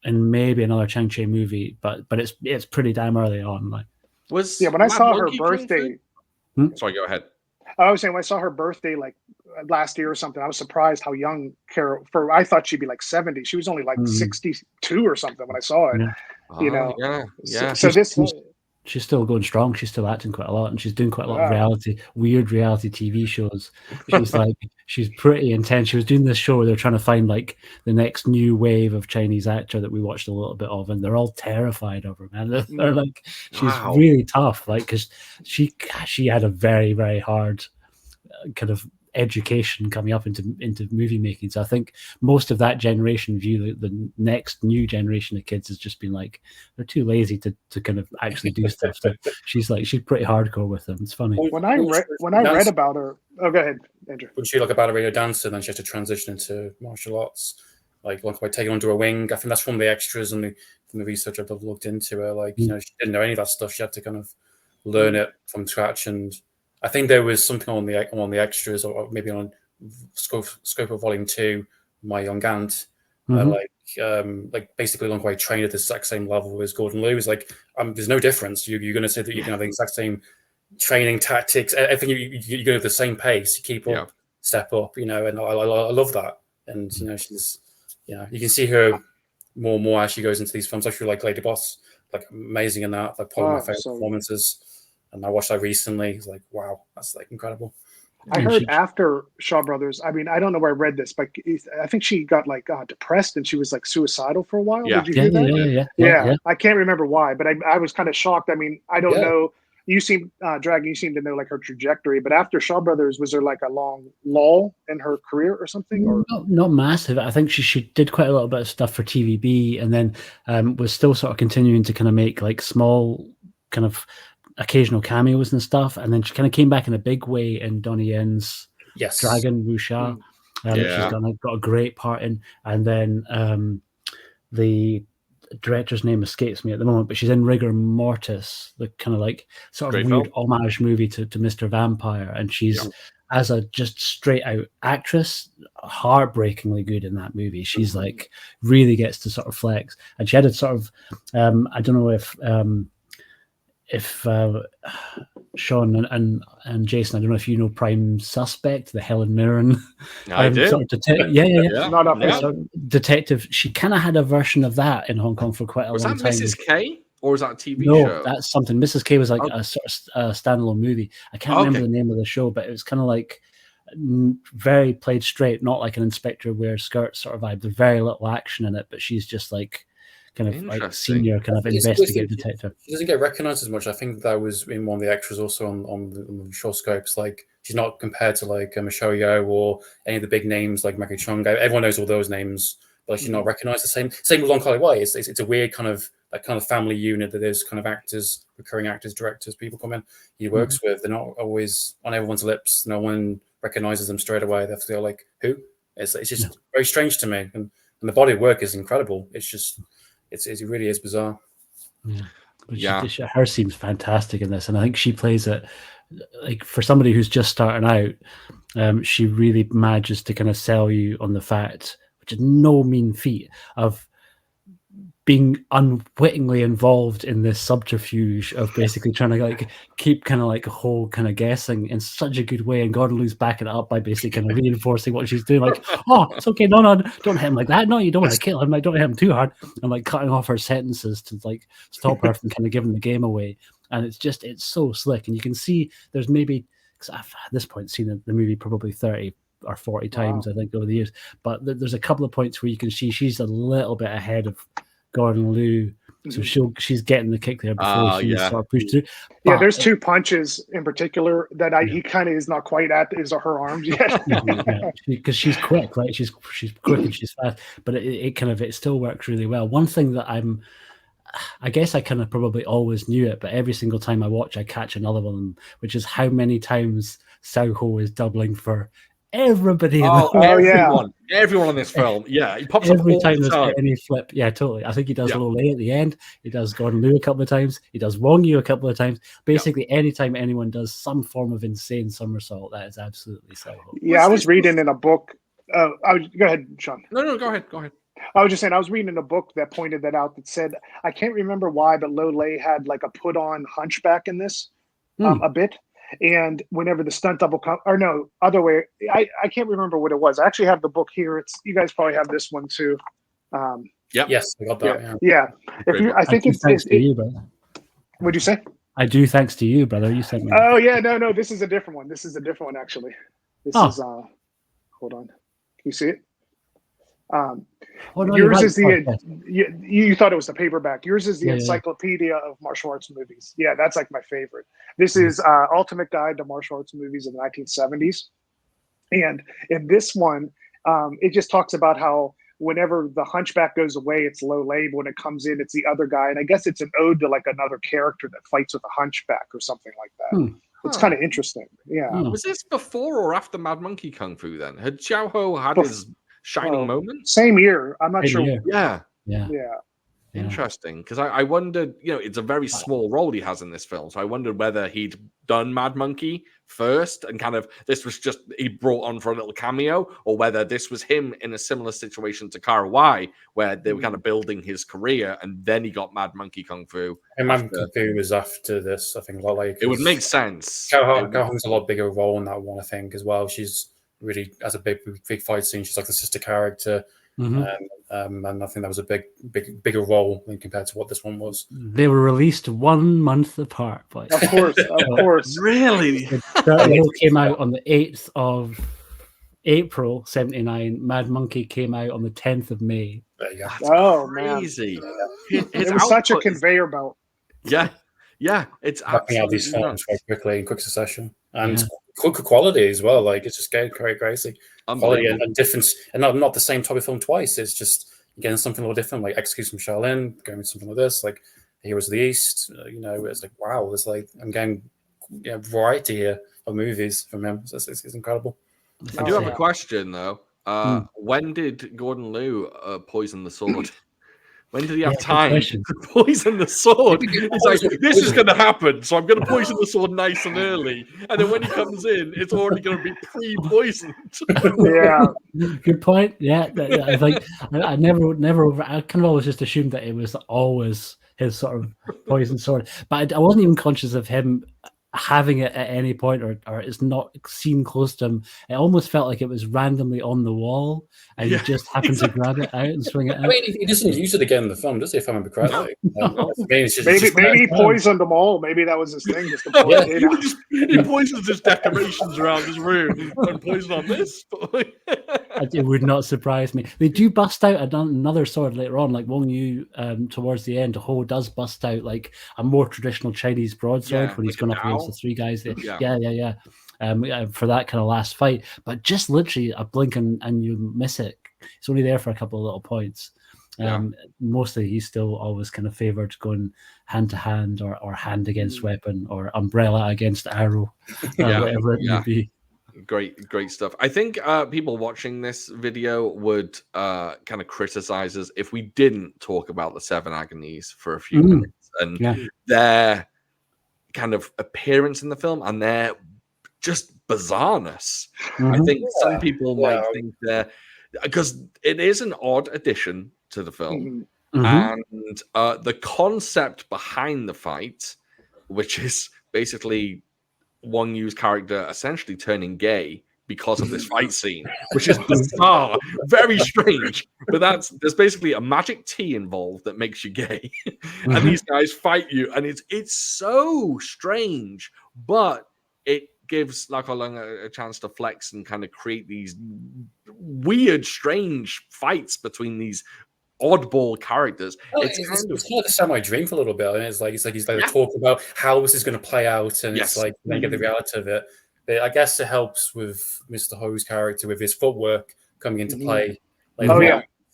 maybe another Chang-Chi movie, but it's pretty damn early on. Like, when I saw her birthday. Sorry, go ahead. I was saying when I saw her birthday like last year or something, I was surprised how young Carol. I thought she'd be like 70. She was only like 62 or something when I saw it. You know, So this. She's still going strong. She's still acting quite a lot, and she's doing quite a lot of weird reality TV shows. She's pretty intense. She was doing this show where they're trying to find like the next new wave of Chinese actor that we watched a little bit of, and they're all terrified of her, man. They're like, she's really tough, like, because she had a very, very hard kind of education coming up into movie making. So I think most of that generation view the next new generation of kids has just been like, they're too lazy to kind of actually do stuff. So she's pretty hardcore with them. It's funny. When I read about her, go ahead, Andrew. When she like a ballerina dancer, then she had to transition into martial arts, like by taking under her wing. I think that's from the extras and from the research I've looked into her. Like, you know, she didn't know any of that stuff. She had to kind of learn it from scratch. And I think there was something on the extras, or maybe on scope of volume 2, My Young Aunt, like basically Long Way trained at the exact same level as Gordon Liu. Is like, there's no difference. You're going to say that you can have the exact same training tactics. Everything you go at the same pace. You keep up, step up. You know, and I love that. And you know, she's, you know, you can see her more and more as she goes into these films. I feel like Lady Boss, like amazing in that. Like probably my favorite performances. And I watched that recently. It's like, wow, that's like incredible. I heard after Shaw Brothers, I mean, I don't know where I read this, but I think she got like depressed and she was like suicidal for a while. Yeah. Did you hear that? Yeah. I can't remember why, but I was kind of shocked. I mean, I don't know. You seem, Dragon, you seem to know like her trajectory, but after Shaw Brothers, was there like a long lull in her career or something? Or not massive. I think she did quite a little bit of stuff for TVB, and then was still sort of continuing to kind of make like small kind of occasional cameos and stuff, and then she kind of came back in a big way in Donnie Yen's Dragon Wuxia, she's got a great part in, and then the director's name escapes me at the moment, but she's in Rigor Mortis, the kind of like sort of weird homage movie to Mr. Vampire, and she's as a just straight out actress, heartbreakingly good in that movie. She's like really gets to sort of flex, and she had a sort of I don't know if Sean and Jason, I don't know if you know Prime Suspect, the Helen Mirren. I do. Sort of detective. She kind of had a version of that in Hong Kong for quite a long time. Was that Mrs. K, or was that a TV show? No, that's something. Mrs. K was like a sort of standalone movie. I can't remember the name of the show, but it was kind of like very played straight, not like an Inspector Wears Skirts sort of vibe. There's very little action in it, but she's just like kind of like senior kind of investigative detective. She doesn't get recognized as much. I think that was in one of the extras also on the short scopes. Like, she's not compared to like Michelle Yeoh or any of the big names like Maggie Chung. Everyone knows all those names, but like, she's not recognized the same. Same with Long Kar Leung. It's a weird kind of family unit that there's kind of actors, recurring actors, directors, people come in he works with. They're not always on everyone's lips. No one recognizes them straight away. They're like, who? It's just very strange to me. And the body of work is incredible. It's just it really is bizarre. Her seems fantastic in this, and I think she plays it like, for somebody who's just starting out, she really manages to kind of sell you on the fact, which is no mean feat, of being unwittingly involved in this subterfuge of basically trying to like keep kind of like a whole kind of guessing in such a good way, and Gordon Liu's backing it up by basically kind of reinforcing what she's doing, like, oh, it's okay, no, don't hit him like that, no, you don't want to kill him, like, don't hit him too hard, and like cutting off her sentences to like stop her from kind of giving the game away. And it's so slick, and you can see there's maybe, because I've at this point seen the movie probably 30 or 40 times, I think, over the years, but there's a couple of points where you can see she's a little bit ahead of Gordon Liu, so she's getting the kick there before she's sort of pushed through. But yeah, there's 2 punches in particular that he kind of is not quite at her arms yet. Because she's quick, right? She's quick and she's fast, but it still works really well. One thing that I guess I kind of probably always knew it, but every single time I watch, I catch another one, which is how many times Sao Ho is doubling for everybody. Everyone in this film. Yeah, he pops every up time there's any flip. Yeah, totally. I think he does Lo Lei at the end. He does Gordon Liu a couple of times. He does Wong Yu a couple of times. Basically, anytime anyone does some form of insane somersault, that is absolutely Sao Ho. Yeah, I was reading in a book. Go ahead, Sean. No, go ahead. I was just saying, I was reading a book that pointed that out, that said, I can't remember why, but Lo Lei had like a put-on hunchback in this a bit. And whenever the stunt double other way, I can't remember what it was. I actually have the book here. You guys probably have this one too. Yes, I got that. Yeah. I think it's thanks to you, brother. What'd you say? I do, thanks to you, brother. You sent me. Oh yeah, no, this is a different one. This is a different one actually. This is hold on. Can you see it? Yours is you thought it was the paperback. Yours is the Encyclopedia of Martial Arts Movies. Yeah, that's like my favorite. This is Ultimate Guide to Martial Arts Movies in the 1970s. And in this one, it just talks about how whenever the hunchback goes away, it's Lo Lei. When it comes in, it's the other guy. And I guess it's an ode to like another character that fights with a hunchback or something like that. It's kind of interesting. Yeah. Was this before or after Mad Monkey Kung Fu then? Had Xiao Ho had his shining moment? Same year. I'm not sure. Yeah. Yeah. Interesting, because I wondered, it's a very small role he has in this film, so I wondered whether he'd done Mad Monkey first and kind of this was just he brought on for a little cameo, or whether this was him in a similar situation to Kara Wai, where they were kind of building his career and then he got Mad Monkey Kung Fu. And Mad Monkey Kung Fu was after this, I think. Like it would make sense. Kara Hong's a lot bigger role in that one, I think, as well. She's really has a big fight scene. She's like the sister character. And I think that was a bigger role than compared to what this one was. They were released 1 month apart. But of course. Really? It came out on the 8th of April, 79. Mad Monkey came out on the 10th of May. Crazy. It was such a conveyor belt. Yeah. It's absolutely out these films very quickly in quick succession. And quick quality as well. Like it's just getting crazy. Quality and difference, and not the same type of film twice. It's just getting something a little different, like Execution from Shaolin, going with something like this, like Heroes of the East. It's like wow, it's like I'm getting variety here of movies from him. It's incredible. I do have a question though. When did Gordon Liu poison the sword? When did he have time to poison the sword? He's like, this is going to happen, so I'm going to poison the sword nice and early. And then when he comes in, it's already going to be pre-poisoned. Good point. Yeah, I think I kind of always just assumed that it was always his sort of poison sword, but I wasn't even conscious of him having it at any point or it's not seen close to him. It almost felt like it was randomly on the wall and he just happened to grab it out and swing it out. I mean, he doesn't use it again in the film, does he, if I remember correctly? Maybe he poisoned them all. Maybe that was his thing. Just to he poisons his decorations around his room and poison on this. It would not surprise me. They do bust out another sword later on, like Wong Yu towards the end. Ho does bust out like a more traditional Chinese broadsword when he's gone up against the 3 guys. For that kind of last fight. But just literally a blink and you miss it. It's only there for a couple of little points. Mostly he's still always kind of favored going hand to hand or hand against weapon or umbrella against arrow, whatever it may be. Great stuff. I think people watching this video would kind of criticize us if we didn't talk about the 7 Agonies for a few minutes and their kind of appearance in the film and their just bizarreness. I think some people might think they're because it is an odd addition to the film. and the concept behind the fight, which is basically Wang Yu's character essentially turning gay because of this fight scene, which is bizarre, very strange. But there's basically a magic tea involved that makes you gay, and these guys fight you, and it's so strange, but it gives Lau Kar Leung a chance to flex and kind of create these weird, strange fights between these oddball characters. Well, it's kind of like a Samurai Dream for a little bit, and it's like he's talk about how this is going to play out, and it's like then get the reality of it. But I guess it helps with Mr. Ho's character with his footwork coming into play.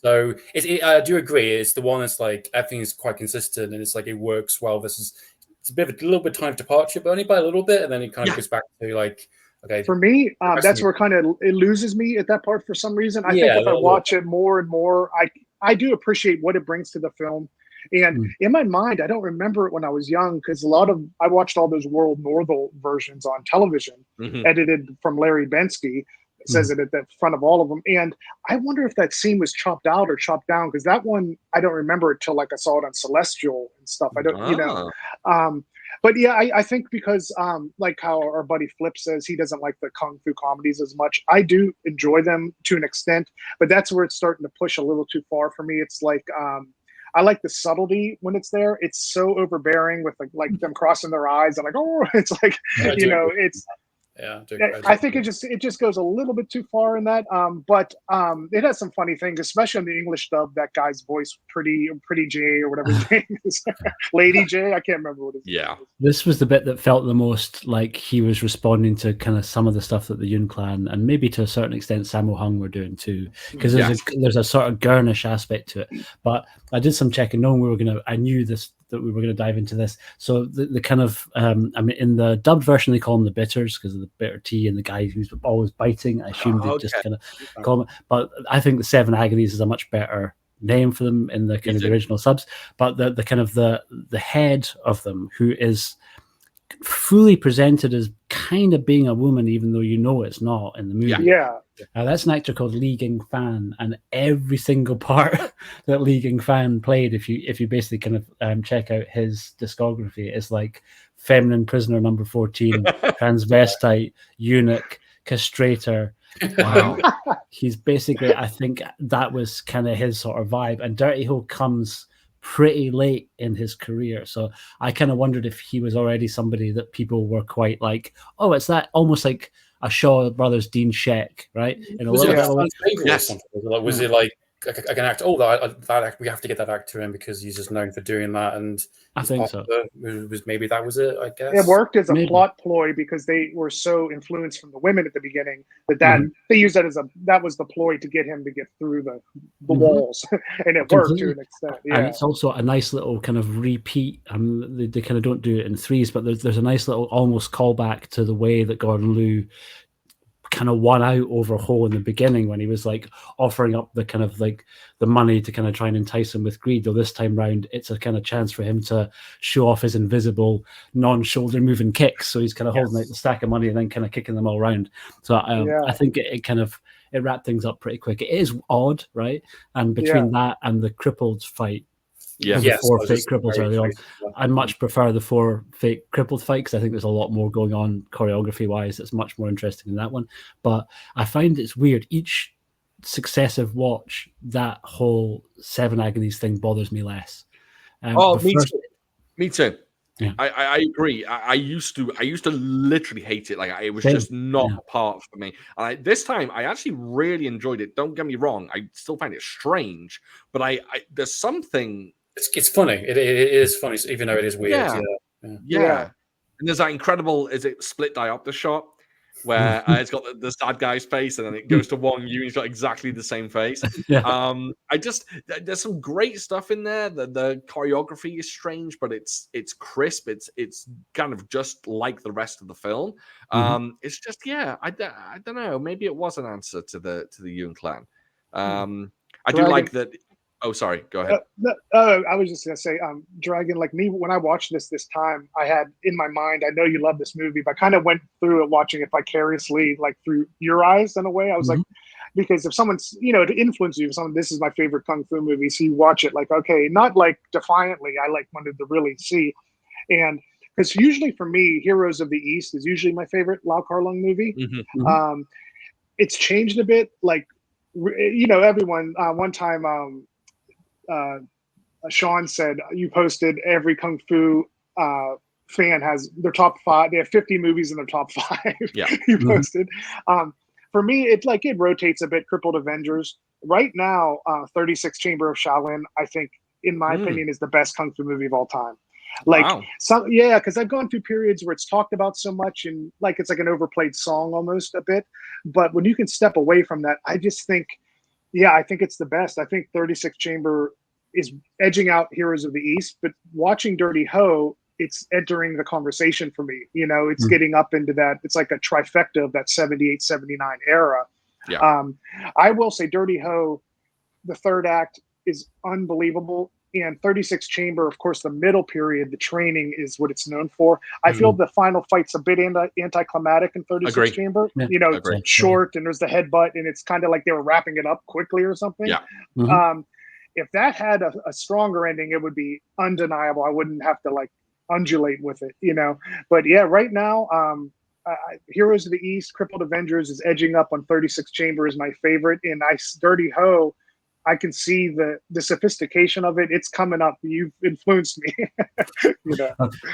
So I do agree. It's the one that's like everything is quite consistent, and it's like it works well. It's a little bit time departure, but only by a little bit, and then it kind of goes back to like. Okay. For me, that's where kind of it loses me at that part for some reason. I think if I watch it more and more, I do appreciate what it brings to the film. And in my mind, I don't remember it when I was young because I watched all those World Northel versions on television, edited from Larry Bensky. It says it at the front of all of them. And I wonder if that scene was chopped out or chopped down because that one, I don't remember it till like I saw it on Celestial and stuff. I don't, but yeah, I think because like how our buddy Flip says he doesn't like the Kung Fu comedies as much. I do enjoy them to an extent, but that's where it's starting to push a little too far for me. It's like I like the subtlety when it's there. It's so overbearing with like them crossing their eyes and like, oh, it's like, it's. I think it just goes a little bit too far in that. But it has some funny things, especially in the English dub. That guy's voice, pretty J or whatever his name is, Lady J. I can't remember what his name is. This was the bit that felt the most like he was responding to kind of some of the stuff that the Yun Clan and maybe to a certain extent Sammo Hung were doing too, because there's a sort of Gurnish aspect to it. But I did some checking, knowing I knew that we were going to dive into this. So the kind of, I mean, in the dubbed version, they call them the bitters because of the bitter tea and the guy who's always biting. I assume they just kind of call them. But I think the Seven Agonies is a much better name for them in the kind of the original subs. But the kind of the head of them, who is fully presented as kind of being a woman, even though it's not in the movie. That's an actor called Lee Ging Fan, and every single part that Lee Ging Fan played, if you basically kind of check out his discography, is like feminine prisoner number 14, transvestite, eunuch, castrator. Wow. He's basically, I think that was kind of his sort of vibe, and Dirty Ho comes pretty late in his career, so I kind of wondered if he was already somebody that people were quite like, oh, it's that almost like a Shaw Brothers Dean Sheck, right? In a was little it bit or something? Was it like an actor? Oh, that we have to get that actor in because he's just known for doing that, and I think so. Maybe that was it. I guess it worked as a plot ploy because they were so influenced from the women at the beginning that they used that that was the ploy to get him to get through the walls, and it worked to an extent. And it's also a nice little kind of repeat. They kind of don't do it in threes, but there's a nice little almost callback to the way that Gordon Liu kind of won out over Ho in the beginning when he was like offering up the kind of like the money to kind of try and entice him with greed. Though this time round, it's a kind of chance for him to show off his invisible non-shoulder moving kicks. So he's kind of holding out the stack of money and then kind of kicking them all around. So I think it kind of wrapped things up pretty quick. It is odd, right? And between that and the crippled fight, the 4 fake cripples early on, I much prefer the 4 fake crippled fight because I think there's a lot more going on choreography wise that's much more interesting than that one. But I find it's weird, each successive watch, that whole Seven Agonies thing bothers me less. Me too. Yeah. I agree. I used to literally hate it. Like it was just not a part for me. And this time I actually really enjoyed it. Don't get me wrong. I still find it strange, but I there's something. It's funny. It is funny, even though it is weird. Yeah. And there's that incredible, is it split diopter shot where it's got the sad guy's face and then it goes to Wang Yu and he's got exactly the same face. There's some great stuff in there. The choreography is strange, but it's crisp. It's kind of just like the rest of the film. It's just, I don't know. Maybe it was an answer to the Yun Clan. I do like that. Oh, sorry. Go ahead. I was just gonna say, Dragon. Like me, when I watched this time, I had in my mind, I know you love this movie, but I kind of went through it watching it vicariously, like through your eyes in a way. I was like, because if someone's, to influence you, if someone, this is my favorite kung fu movie, so you watch it like, okay, not like defiantly, I like wanted to really see. And because usually for me, Heroes of the East is usually my favorite Lau Kar Leung movie. It's changed a bit. Like, everyone, one time, Sean said, you posted every kung fu fan has their top 5. They have 50 movies in their top 5. Yeah. You posted. For me, it rotates a bit. Crippled Avengers. Right now, 36 Chamber of Shaolin, I think, in my opinion, is the best kung fu movie of all time. Like, because I've gone through periods where it's talked about so much and like it's like an overplayed song almost a bit. But when you can step away from that, I just think, I think it's the best. I think 36 Chamber is edging out Heroes of the East, but watching Dirty Ho, it's entering the conversation for me. It's getting up into that. It's like a trifecta of that 78, 79 era. Yeah. I will say Dirty Ho, the third act is unbelievable. And 36 Chamber, of course, the middle period, the training is what it's known for. I feel the final fight's a bit anticlimactic in 36 Chamber. Yeah. It's short and there's the headbutt and it's kind of like they were wrapping it up quickly or something. Yeah. If that had a stronger ending, it would be undeniable. I wouldn't have to like undulate with it, But yeah, right now, Heroes of the East, Crippled Avengers is edging up on 36 Chamber is my favorite. And Dirty Ho, I can see the sophistication of it. It's coming up. You've influenced me.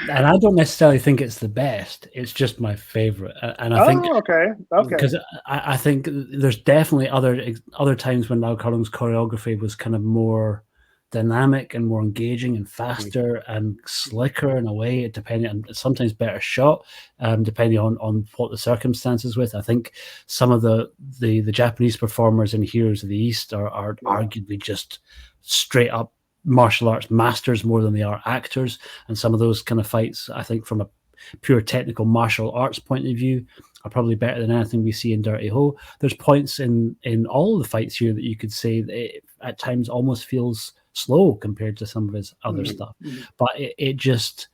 And I don't necessarily think it's the best. It's just my favorite. And I think okay. Because I think there's definitely other times when Lau Kar Leung's choreography was kind of more dynamic and more engaging and faster and slicker in a way, depending, and sometimes better shot, depending on what the circumstances with. I think some of the Japanese performers in Heroes of the East are arguably just straight up martial arts masters more than they are actors. And some of those kind of fights, I think from a pure technical martial arts point of view, are probably better than anything we see in Dirty Ho. There's points in all of the fights here that you could say that it, at times almost feels slow compared to some of his other stuff, but it just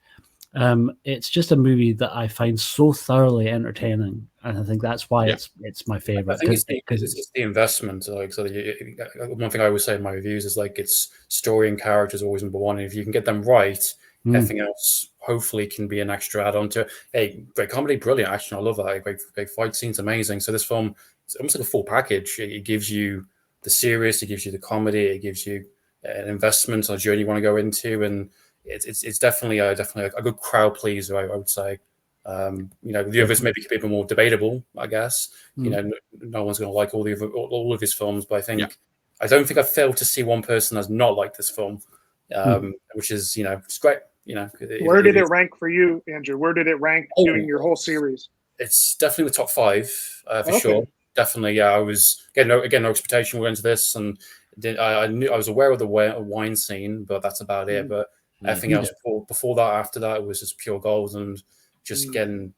it's just a movie that I find so thoroughly entertaining, and I think that's why it's my favorite. I think it's the investment. Like, so one thing I always say in my reviews is like, it's story and characters always number one, and if you can get them right, everything else hopefully can be an extra add-on to it. Hey, great comedy, brilliant action, I love that. Great fight scenes, amazing. So this film, it's almost like a full package. It gives you the serious, it gives you the comedy, it gives you an investment, a journey you want to go into, and it's definitely a good crowd pleaser, I would say. The others maybe could be more debatable, I guess. No one's going to like all of his films, but I think I don't think I've failed to see one person that's not liked this film, which is it's great. Where did it rank for you, Andrew? Where did it rank doing your whole series? It's definitely the top 5 for sure. Definitely, yeah. I was no expectation going into this, and I knew I was aware of the wine scene, but that's about it. But everything else before that, after that, it was just pure gold and just getting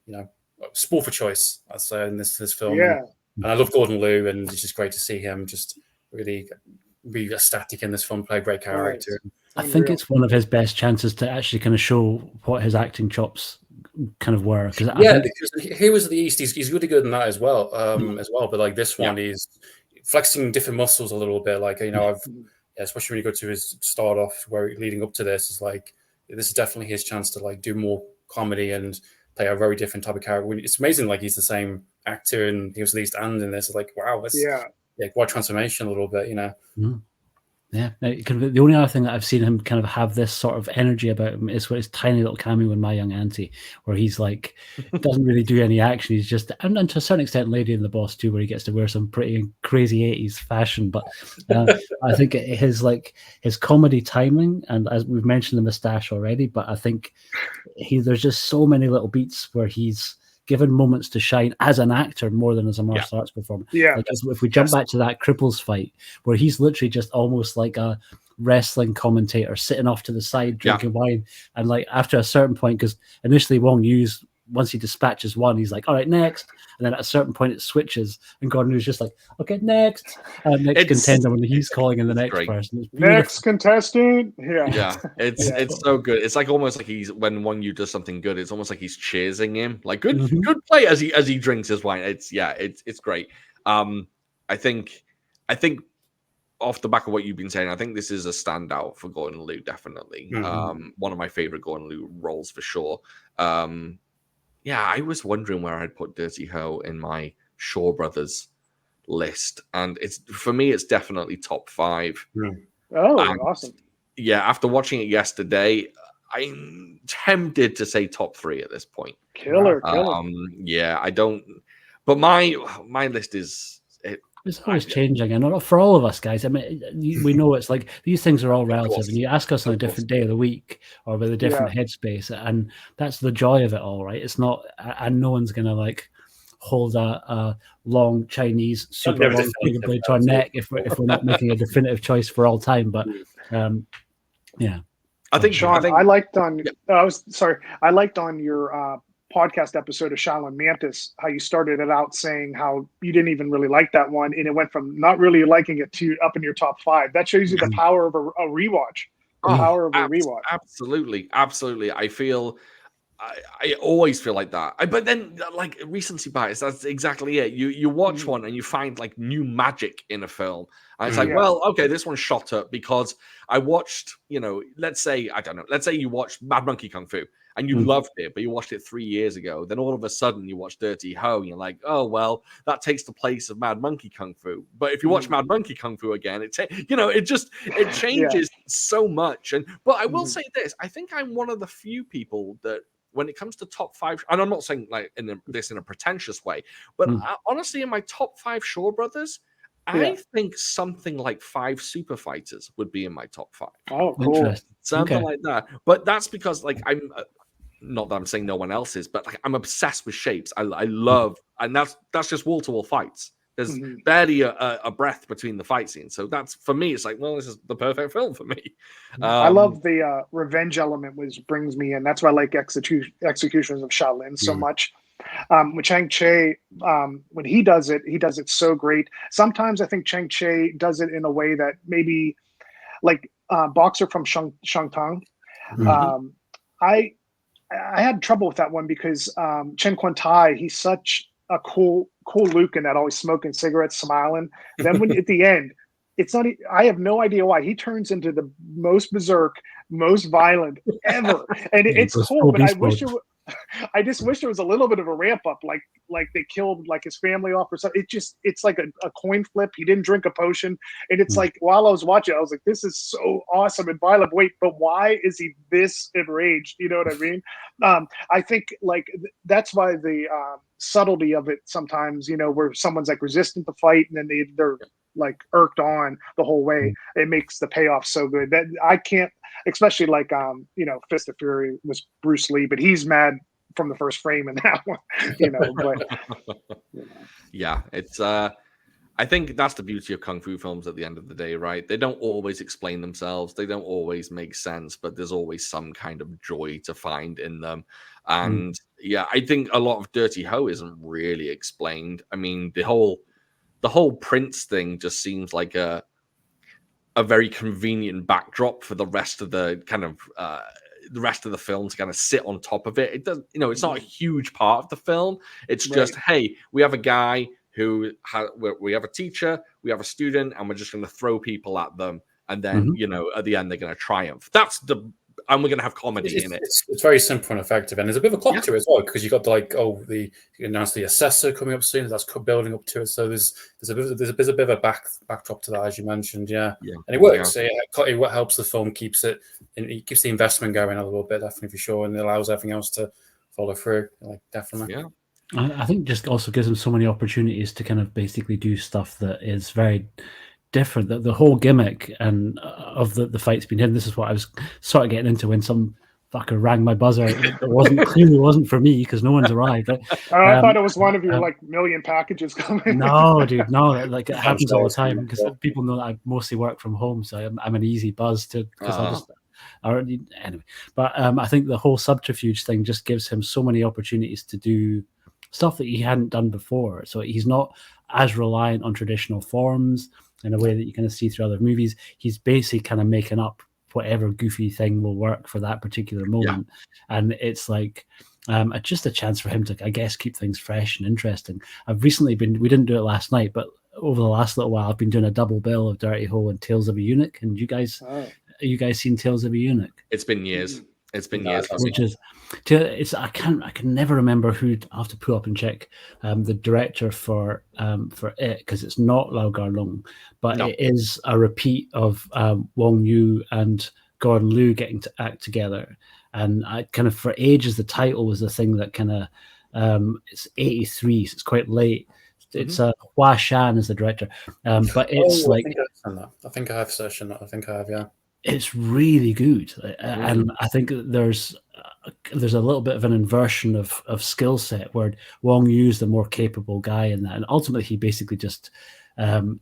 sport for choice, I'd say, in this film. Yeah, and I love Gordon Liu, and it's just great to see him just really be ecstatic in this film, play a great character. I think it's one of his best chances to actually kind of show what his acting chops kind of were. Because Heroes of the East, he's really good in that as well. But like this one, he's flexing different muscles a little bit. Like especially when you go to his start off, where leading up to this is like this is definitely his chance to like do more comedy and play a very different type of character. It's amazing, like he's the same actor in Heroes of the East and in this. It's like wow, that's quite transformation a little bit, Yeah, the only other thing that I've seen him kind of have this sort of energy about him is with his tiny little cameo in My Young Auntie, where he's like doesn't really do any action. He's just, and to a certain extent, Lady and the Boss too, where he gets to wear some pretty crazy 80s fashion. But I think his comedy timing, and as we've mentioned the moustache already, but I think there's just so many little beats where he's given moments to shine as an actor more than as a martial arts performer. Yeah. Like if we jump back to that Cripples fight, where he's literally just almost like a wrestling commentator sitting off to the side drinking wine, and like after a certain point, because initially Wong Yu's, once he dispatches one, he's like, all right, next. And then at a certain point it switches and Gordon Liu's just like, okay, next. Next contender when he's calling in the next person. Next contestant. It's so good. It's like almost like he's, when Wong Yu does something good, it's almost like he's cheersing him. Like good play as he drinks his wine. It's great. I think off the back of what you've been saying, I think this is a standout for Gordon Liu, definitely. One of my favorite Gordon Liu roles for sure. Yeah, I was wondering where I'd put Dirty Ho in my Shaw Brothers list, and for me, it's definitely top 5. Oh, and, awesome! Yeah, after watching it yesterday, I'm tempted to say top 3 at this point. Killer. Yeah, I don't, but my list is. It's always changing, and for all of us guys, I mean, we know it's like these things are all relative, and you ask us on a different day of the week or with a different headspace, and that's the joy of it all, right? It's not, and no one's gonna like hold a long Chinese super long finger blade to our neck if we're not making a definitive choice for all time. But yeah, I think Sean, I liked on. I liked on your podcast episode of Shaolin Mantis how you started it out saying how you didn't even really like that one, and it went from not really liking it to up in your top 5. That shows you the power of a rewatch. Absolutely. I feel. I always feel like that. But then, like, recency bias, that's exactly it. You watch one and you find, like, new magic in a film. And it's like, well, okay, this one shot up because I watched, let's say you watched Mad Monkey Kung Fu and you loved it, but you watched it 3 years ago. Then all of a sudden you watch Dirty Ho and you're like, oh, well, that takes the place of Mad Monkey Kung Fu. But if you watch Mad Monkey Kung Fu again, it changes so much. But I will say this, I think I'm one of the few people that, when it comes to top 5, and I'm not saying like in a pretentious way, but honestly, in my top 5 Shaw Brothers, I think something like 5 Super Fighters would be in my top 5. Oh, cool. Something like that. But that's because, like, I'm not that I'm saying no one else is, but like, I'm obsessed with shapes. I love, and that's just wall-to-wall fights. There's barely a breath between the fight scenes. So that's, for me, it's like, well, this is the perfect film for me. I love the revenge element, which brings me in. That's why I like Executions of Shaolin so much. With Chang Che, when he does it so great. Sometimes I think Chang Che does it in a way that maybe, like Boxer from Shangtang. I had trouble with that one because Chen Quan Tai, he's such a cool Luke in that, always smoking cigarettes, smiling. Then when at the end, it's not. I have no idea why he turns into the most berserk, most violent ever, and it's cool. But I just wish there was a little bit of a ramp up, like they killed like his family off or something. It's like a coin flip. He didn't drink a potion, and it's like while I was watching, I was like, this is so awesome and violent. Wait, but why is he this enraged? You know what I mean? I think like that's why the subtlety of it sometimes, where someone's like resistant to fight and then they're like irked on the whole way. It makes the payoff so good that I can't, especially like Fist of Fury was Bruce Lee, but he's mad from the first frame in that one, Yeah, it's I think that's the beauty of kung fu films at the end of the day, right? They don't always explain themselves, they don't always make sense, but there's always some kind of joy to find in them. And yeah, I think a lot of Dirty Ho isn't really explained. I mean, the whole Prince thing just seems like a very convenient backdrop for the rest of the kind of the rest of the film to kind of sit on top of it. It does, it's not a huge part of the film. It's just, hey, we have a guy who we have a teacher, we have a student, and we're just going to throw people at them, and then at the end they're going to triumph. And we're going to have comedy in it. It's very simple and effective, and there's a bit of a clock to it as well, because you got you announced the assessor coming up soon. That's building up to it, so there's a bit of a backdrop to that, as you mentioned, and it works. It helps the film, keeps the investment going a little bit, definitely, for sure, and it allows everything else to follow through, definitely. Yeah, I think just also gives them so many opportunities to kind of basically do stuff that is very different. The whole gimmick and of the fight's been hidden. This is what I was sort of getting into when some fucker rang my buzzer. It clearly wasn't for me because no one's arrived. I thought it was one of your million packages coming. No, dude, no. Like it happens all the time because people know that I mostly work from home, so I'm an easy buzz because anyway. But I think the whole subterfuge thing just gives him so many opportunities to do stuff that he hadn't done before. So he's not as reliant on traditional forms in a way that you kind of see through other movies. He's basically kind of making up whatever goofy thing will work for that particular moment. And it's like just a chance for him to, I guess, keep things fresh and interesting. I've recently we didn't do it last night, but over the last little while, I've been doing a double bill of Dirty Hole and Tales of a Eunuch. And you guys, have you guys seen Tales of a Eunuch? It's been years. It's been years. Which is, I can never remember who. I have to pull up and check the director for it, because it's not Lau Kar Leung, but it is a repeat of Wong Yu and Gordon Liu getting to act together. And I kind of, for ages, the title was the thing that kind of, it's 83, so it's quite late. It's Hua Shan is the director, but it's I think I have searched on that. I think I have, yeah. It's really good, and I think there's a little bit of an inversion of skill set where Wong Yu's the more capable guy in that, and ultimately he basically just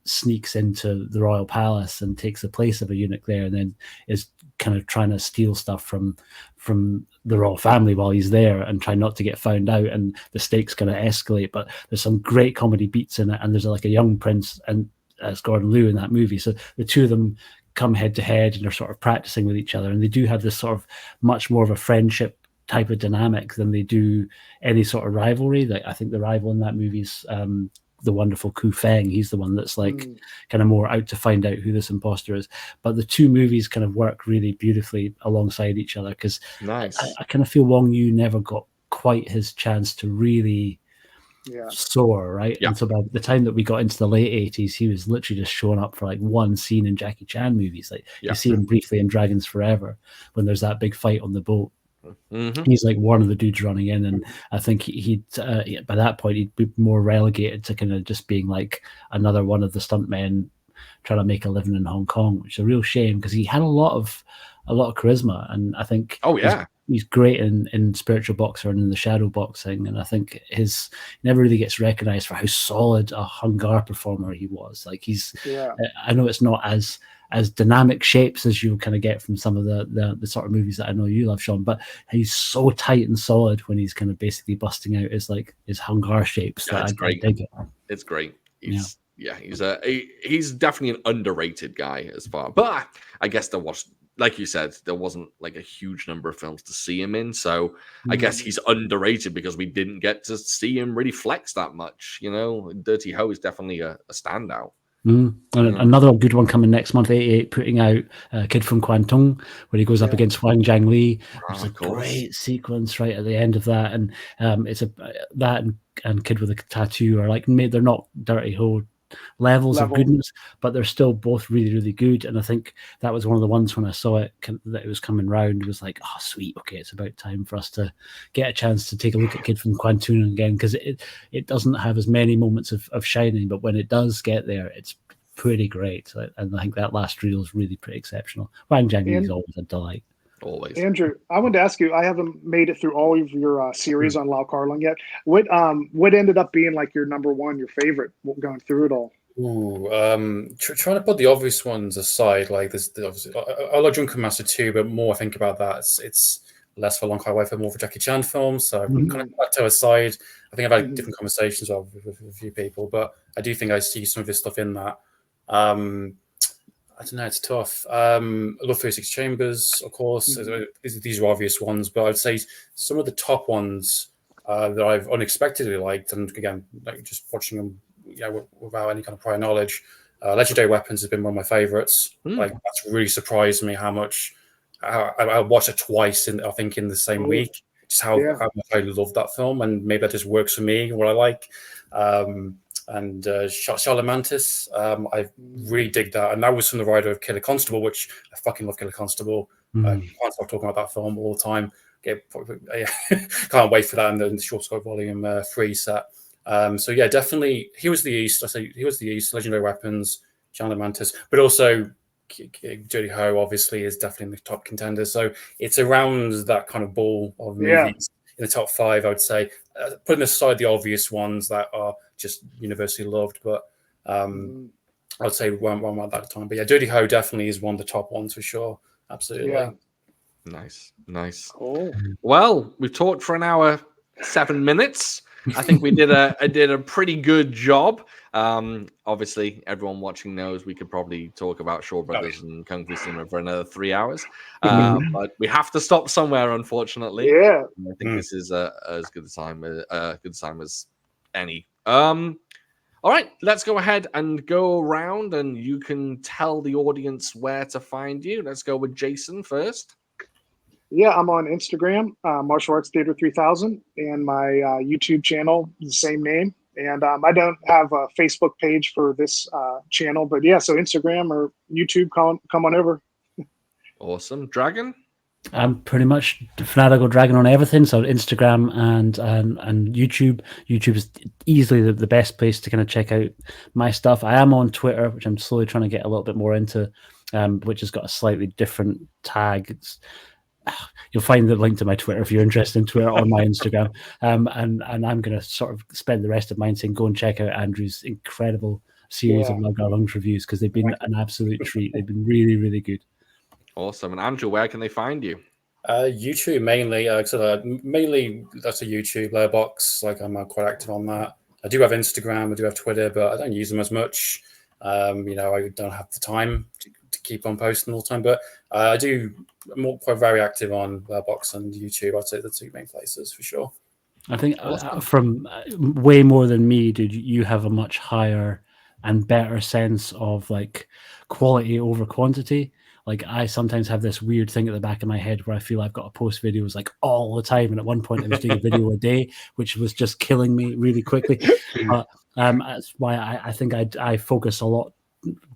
sneaks into the royal palace and takes the place of a eunuch there, and then is kind of trying to steal stuff from the royal family while he's there and try not to get found out, and the stakes kind of escalate. But there's some great comedy beats in it, and there's like a young prince and as Gordon Liu in that movie, so the two of them come head to head and are sort of practicing with each other, and they do have this sort of much more of a friendship type of dynamic than they do any sort of rivalry. Like, I think the rival in that movie is the wonderful Ku Feng. He's the one that's like kind of more out to find out who this imposter is. But the two movies kind of work really beautifully alongside each other, because I kind of feel Wong Yu never got quite his chance to really soar, right? And so by the time that we got into the late 80s, he was literally just showing up for like one scene in Jackie Chan movies. Like you see him briefly in Dragons Forever when there's that big fight on the boat. He's like one of the dudes running in, and I think he'd by that point he'd be more relegated to kind of just being like another one of the stuntmen trying to make a living in Hong Kong, which is a real shame, because he had a lot of charisma, and I think he's great in Spiritual Boxer and in the shadow boxing, and I think he never really gets recognized for how solid a Hung Gar performer he was. Like I know it's not as dynamic shapes as you kind of get from some of the sort of movies that I know you love, Sean, but he's so tight and solid when he's kind of basically busting out his Hung Gar shapes. It's great. It's great. He's definitely an underrated guy as far, but I guess there was, like you said, there wasn't like a huge number of films to see him in, so I guess he's underrated because we didn't get to see him really flex that much. You know, Dirty Ho is definitely a standout. And another good one coming next month, 88, putting out Kid from Kwantung, where he goes up against Wang Jiangli. There's a great sequence right at the end of that, and it's that and Kid with a Tattoo are like, they're not Dirty Ho levels of goodness, but they're still both really, really good. And I think that was one of the ones when I saw it that it was coming round, it was like, oh sweet, okay, it's about time for us to get a chance to take a look at Kid from Kwantung again, because it doesn't have as many moments of shining, but when it does get there, it's pretty great. And I think that last reel is really pretty exceptional. Wang Jiangli is always a delight. Always. Andrew, I wanted to ask you, I haven't made it through all of your series on Lau Kar Leung yet. What ended up being like your number one, your favorite, going through it all? Trying to put the obvious ones aside, like there's obviously I like Drunken Master too, but more I think about that, it's less for Long Kai Wai, for more for Jackie Chan films. So kind of put that to aside. I think I've had different conversations with a few people, but I do think I see some of this stuff in that. I don't know, it's tough. I love 36 Chambers, of course. These are obvious ones, but I'd say some of the top ones that I've unexpectedly liked, and again, like just watching them, without any kind of prior knowledge. Legendary Weapons has been one of my favorites. Like that's really surprised me how much I watched it twice in the same week. Just how much I love that film, and maybe that just works for me, what I like. And Charlotte Mantis, I really dig that, and that was from the writer of Killer Constable, which I fucking love. Killer Constable. Can't stop talking about that film all the time. Can't wait for that in the Short Scope Volume 3 set. So yeah, definitely He Was the East. I say He Was the East, Legendary Weapons, Charlotte Mantis, but also Dirty Ho obviously is definitely in the top contenders. So it's around that kind of ball of movies in the top 5, I would say. Putting aside the obvious ones that are just universally loved, but I would say one at that time. But yeah, Dirty Ho definitely is one of the top ones for sure. Absolutely. Yeah. Nice. Cool. Well, we've talked for an hour, 7 minutes. I think we did a pretty good job. Obviously, everyone watching knows we could probably talk about Shaw Brothers and Kung Fu Cinema for another 3 hours, but we have to stop somewhere, unfortunately. Yeah, I think this is as good a time as any. All right, let's go ahead and go around, and you can tell the audience where to find you. Let's go with Jason first. Yeah, I'm on Instagram, Martial Arts Theater 3000, and my YouTube channel, the same name. And I don't have a Facebook page for this channel, but yeah, so Instagram or YouTube, come on over. Awesome. Dragon? I'm pretty much Fanatical Dragon on everything. So Instagram and YouTube. YouTube is easily the best place to kind of check out my stuff. I am on Twitter, which I'm slowly trying to get a little bit more into, which has got a slightly different tag. You'll find the link to my Twitter if you're interested in Twitter on my Instagram. And I'm going to sort of spend the rest of mine saying go and check out Andrew's incredible series of Lau Kar Leung reviews, because they've been an absolute treat. They've been really, really good. Awesome. And Andrew, where can they find you? YouTube mainly. Mainly that's a YouTube box. Like I'm quite active on that. I do have Instagram, I do have Twitter, but I don't use them as much. I don't have the time to keep on posting all the time. But I do. I'm quite very active on Box and YouTube. I'd say the two main places for sure. I think from way more than me, dude, you have a much higher and better sense of like quality over quantity. Like I sometimes have this weird thing at the back of my head where I feel I've got to post videos like all the time. And at one point I was doing a video a day, which was just killing me really quickly. But that's why I think I focus a lot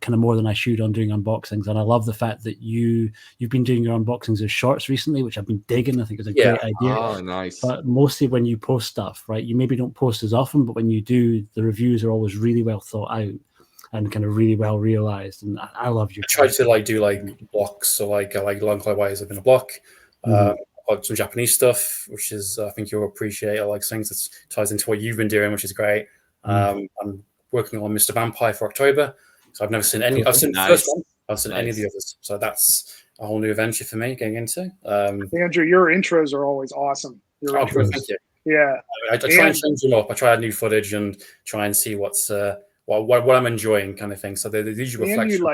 kind of more than I should on doing unboxings. And I love the fact that you've been doing your unboxings as shorts recently, which I've been digging. I think it's a great idea. Oh, nice. But mostly when you post stuff, right, you maybe don't post as often, but when you do, the reviews are always really well thought out and kind of really well realized. And I love your. I try to do blocks. So I like Long Clay Wires have been a block. Some Japanese stuff, which is I think you'll appreciate. I like things that ties into what you've been doing, which is great. I'm working on Mr. Vampire for October. So I've never seen any. I've seen the first one. I've seen any of the others. So that's a whole new adventure for me getting into. Andrew, your intros are always awesome. Thank you. Yeah, I try and change them up. I try new footage and try and see what's what I'm enjoying, kind of thing. So they're usually reflection.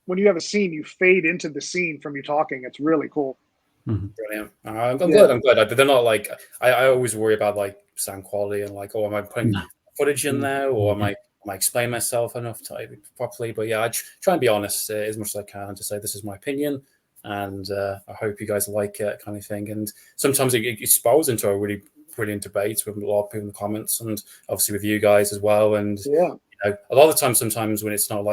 When you have a scene, you fade into the scene from you talking. It's really cool. Brilliant. I'm glad. I'm glad. They're not like I always worry about sound quality and am I putting footage in there or am I explaining myself enough properly? But yeah, I try and be honest as much as I can to say this is my opinion, and I hope you guys like it, kind of thing. And sometimes it spirals into a really brilliant debate with a lot of people in the comments, and obviously with you guys as well. And a lot of the time, sometimes when it's not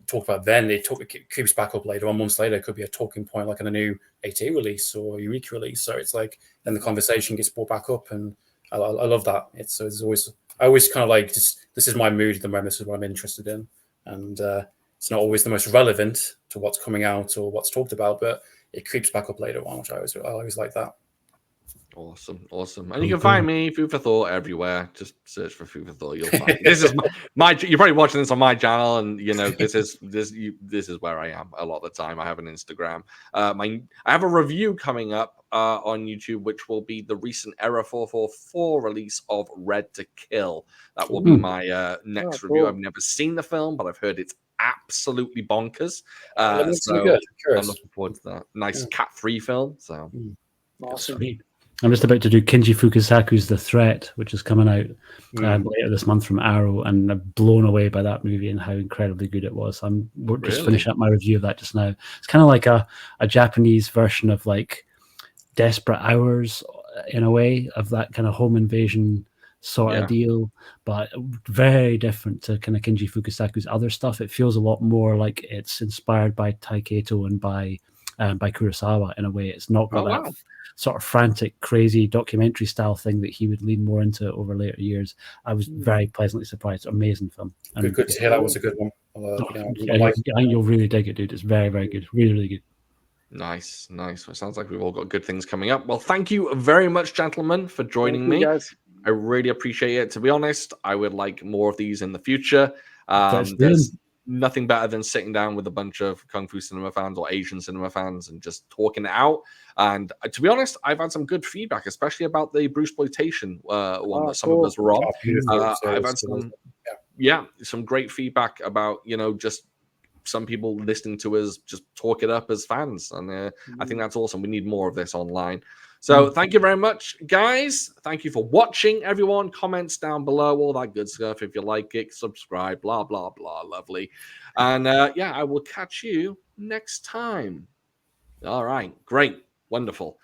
talk about then, it creeps back up later on. Months later, it could be a talking point like in a new ATA release or Eureka release. So it's then the conversation gets brought back up, and I love that. It's always. I always kind of this is my mood at the moment. This is what I'm interested in, and it's not always the most relevant to what's coming out or what's talked about, but it creeps back up later on, which I always like that. Awesome. And you can find me, Food for Thought, everywhere. Just search for Food for Thought. You'll find this is my you're probably watching this on my channel, and this is where I am a lot of the time. I have an Instagram. I have a review coming up on YouTube, which will be the recent Error 444 release of Red to Kill. That will be my next review. I've never seen the film, but I've heard it's absolutely bonkers. So good. I'm looking forward to that. Nice cat-free film. So awesome. I'm just about to do Kinji Fukasaku's The Threat, which is coming out later this month from Arrow, and I'm blown away by that movie and how incredibly good it was. We're just finishing up my review of that just now. It's kind of like a Japanese version of Desperate Hours in a way, of that kind of home invasion sort of deal, but very different to kind of Kinji Fukasaku's other stuff. It feels a lot more like it's inspired by Taiketo and by Kurosawa in a way. It's not got that sort of frantic, crazy documentary style thing that he would lean more into over later years. I was very pleasantly surprised. Amazing film. Good to hear. That was a good one. I think you'll really dig it, dude. It's very, very good. Really, really good. Nice. Well, it sounds like we've all got good things coming up. Well, thank you very much, gentlemen, for joining me. Guys. I really appreciate it. To be honest, I would like more of these in the future. There's nothing better than sitting down with a bunch of Kung Fu cinema fans or Asian cinema fans and just talking it out. And to be honest, I've had some good feedback, especially about the Bruceploitation one that some of us were on. I've had some great feedback about, just some people listening to us just talk it up as fans. And I think that's awesome. We need more of this online. So thank you very much, guys. Thank you for watching, everyone. Comments down below, all that good stuff. If you like it, subscribe, blah, blah, blah. Lovely. And yeah, I will catch you next time. All right. Great. Wonderful.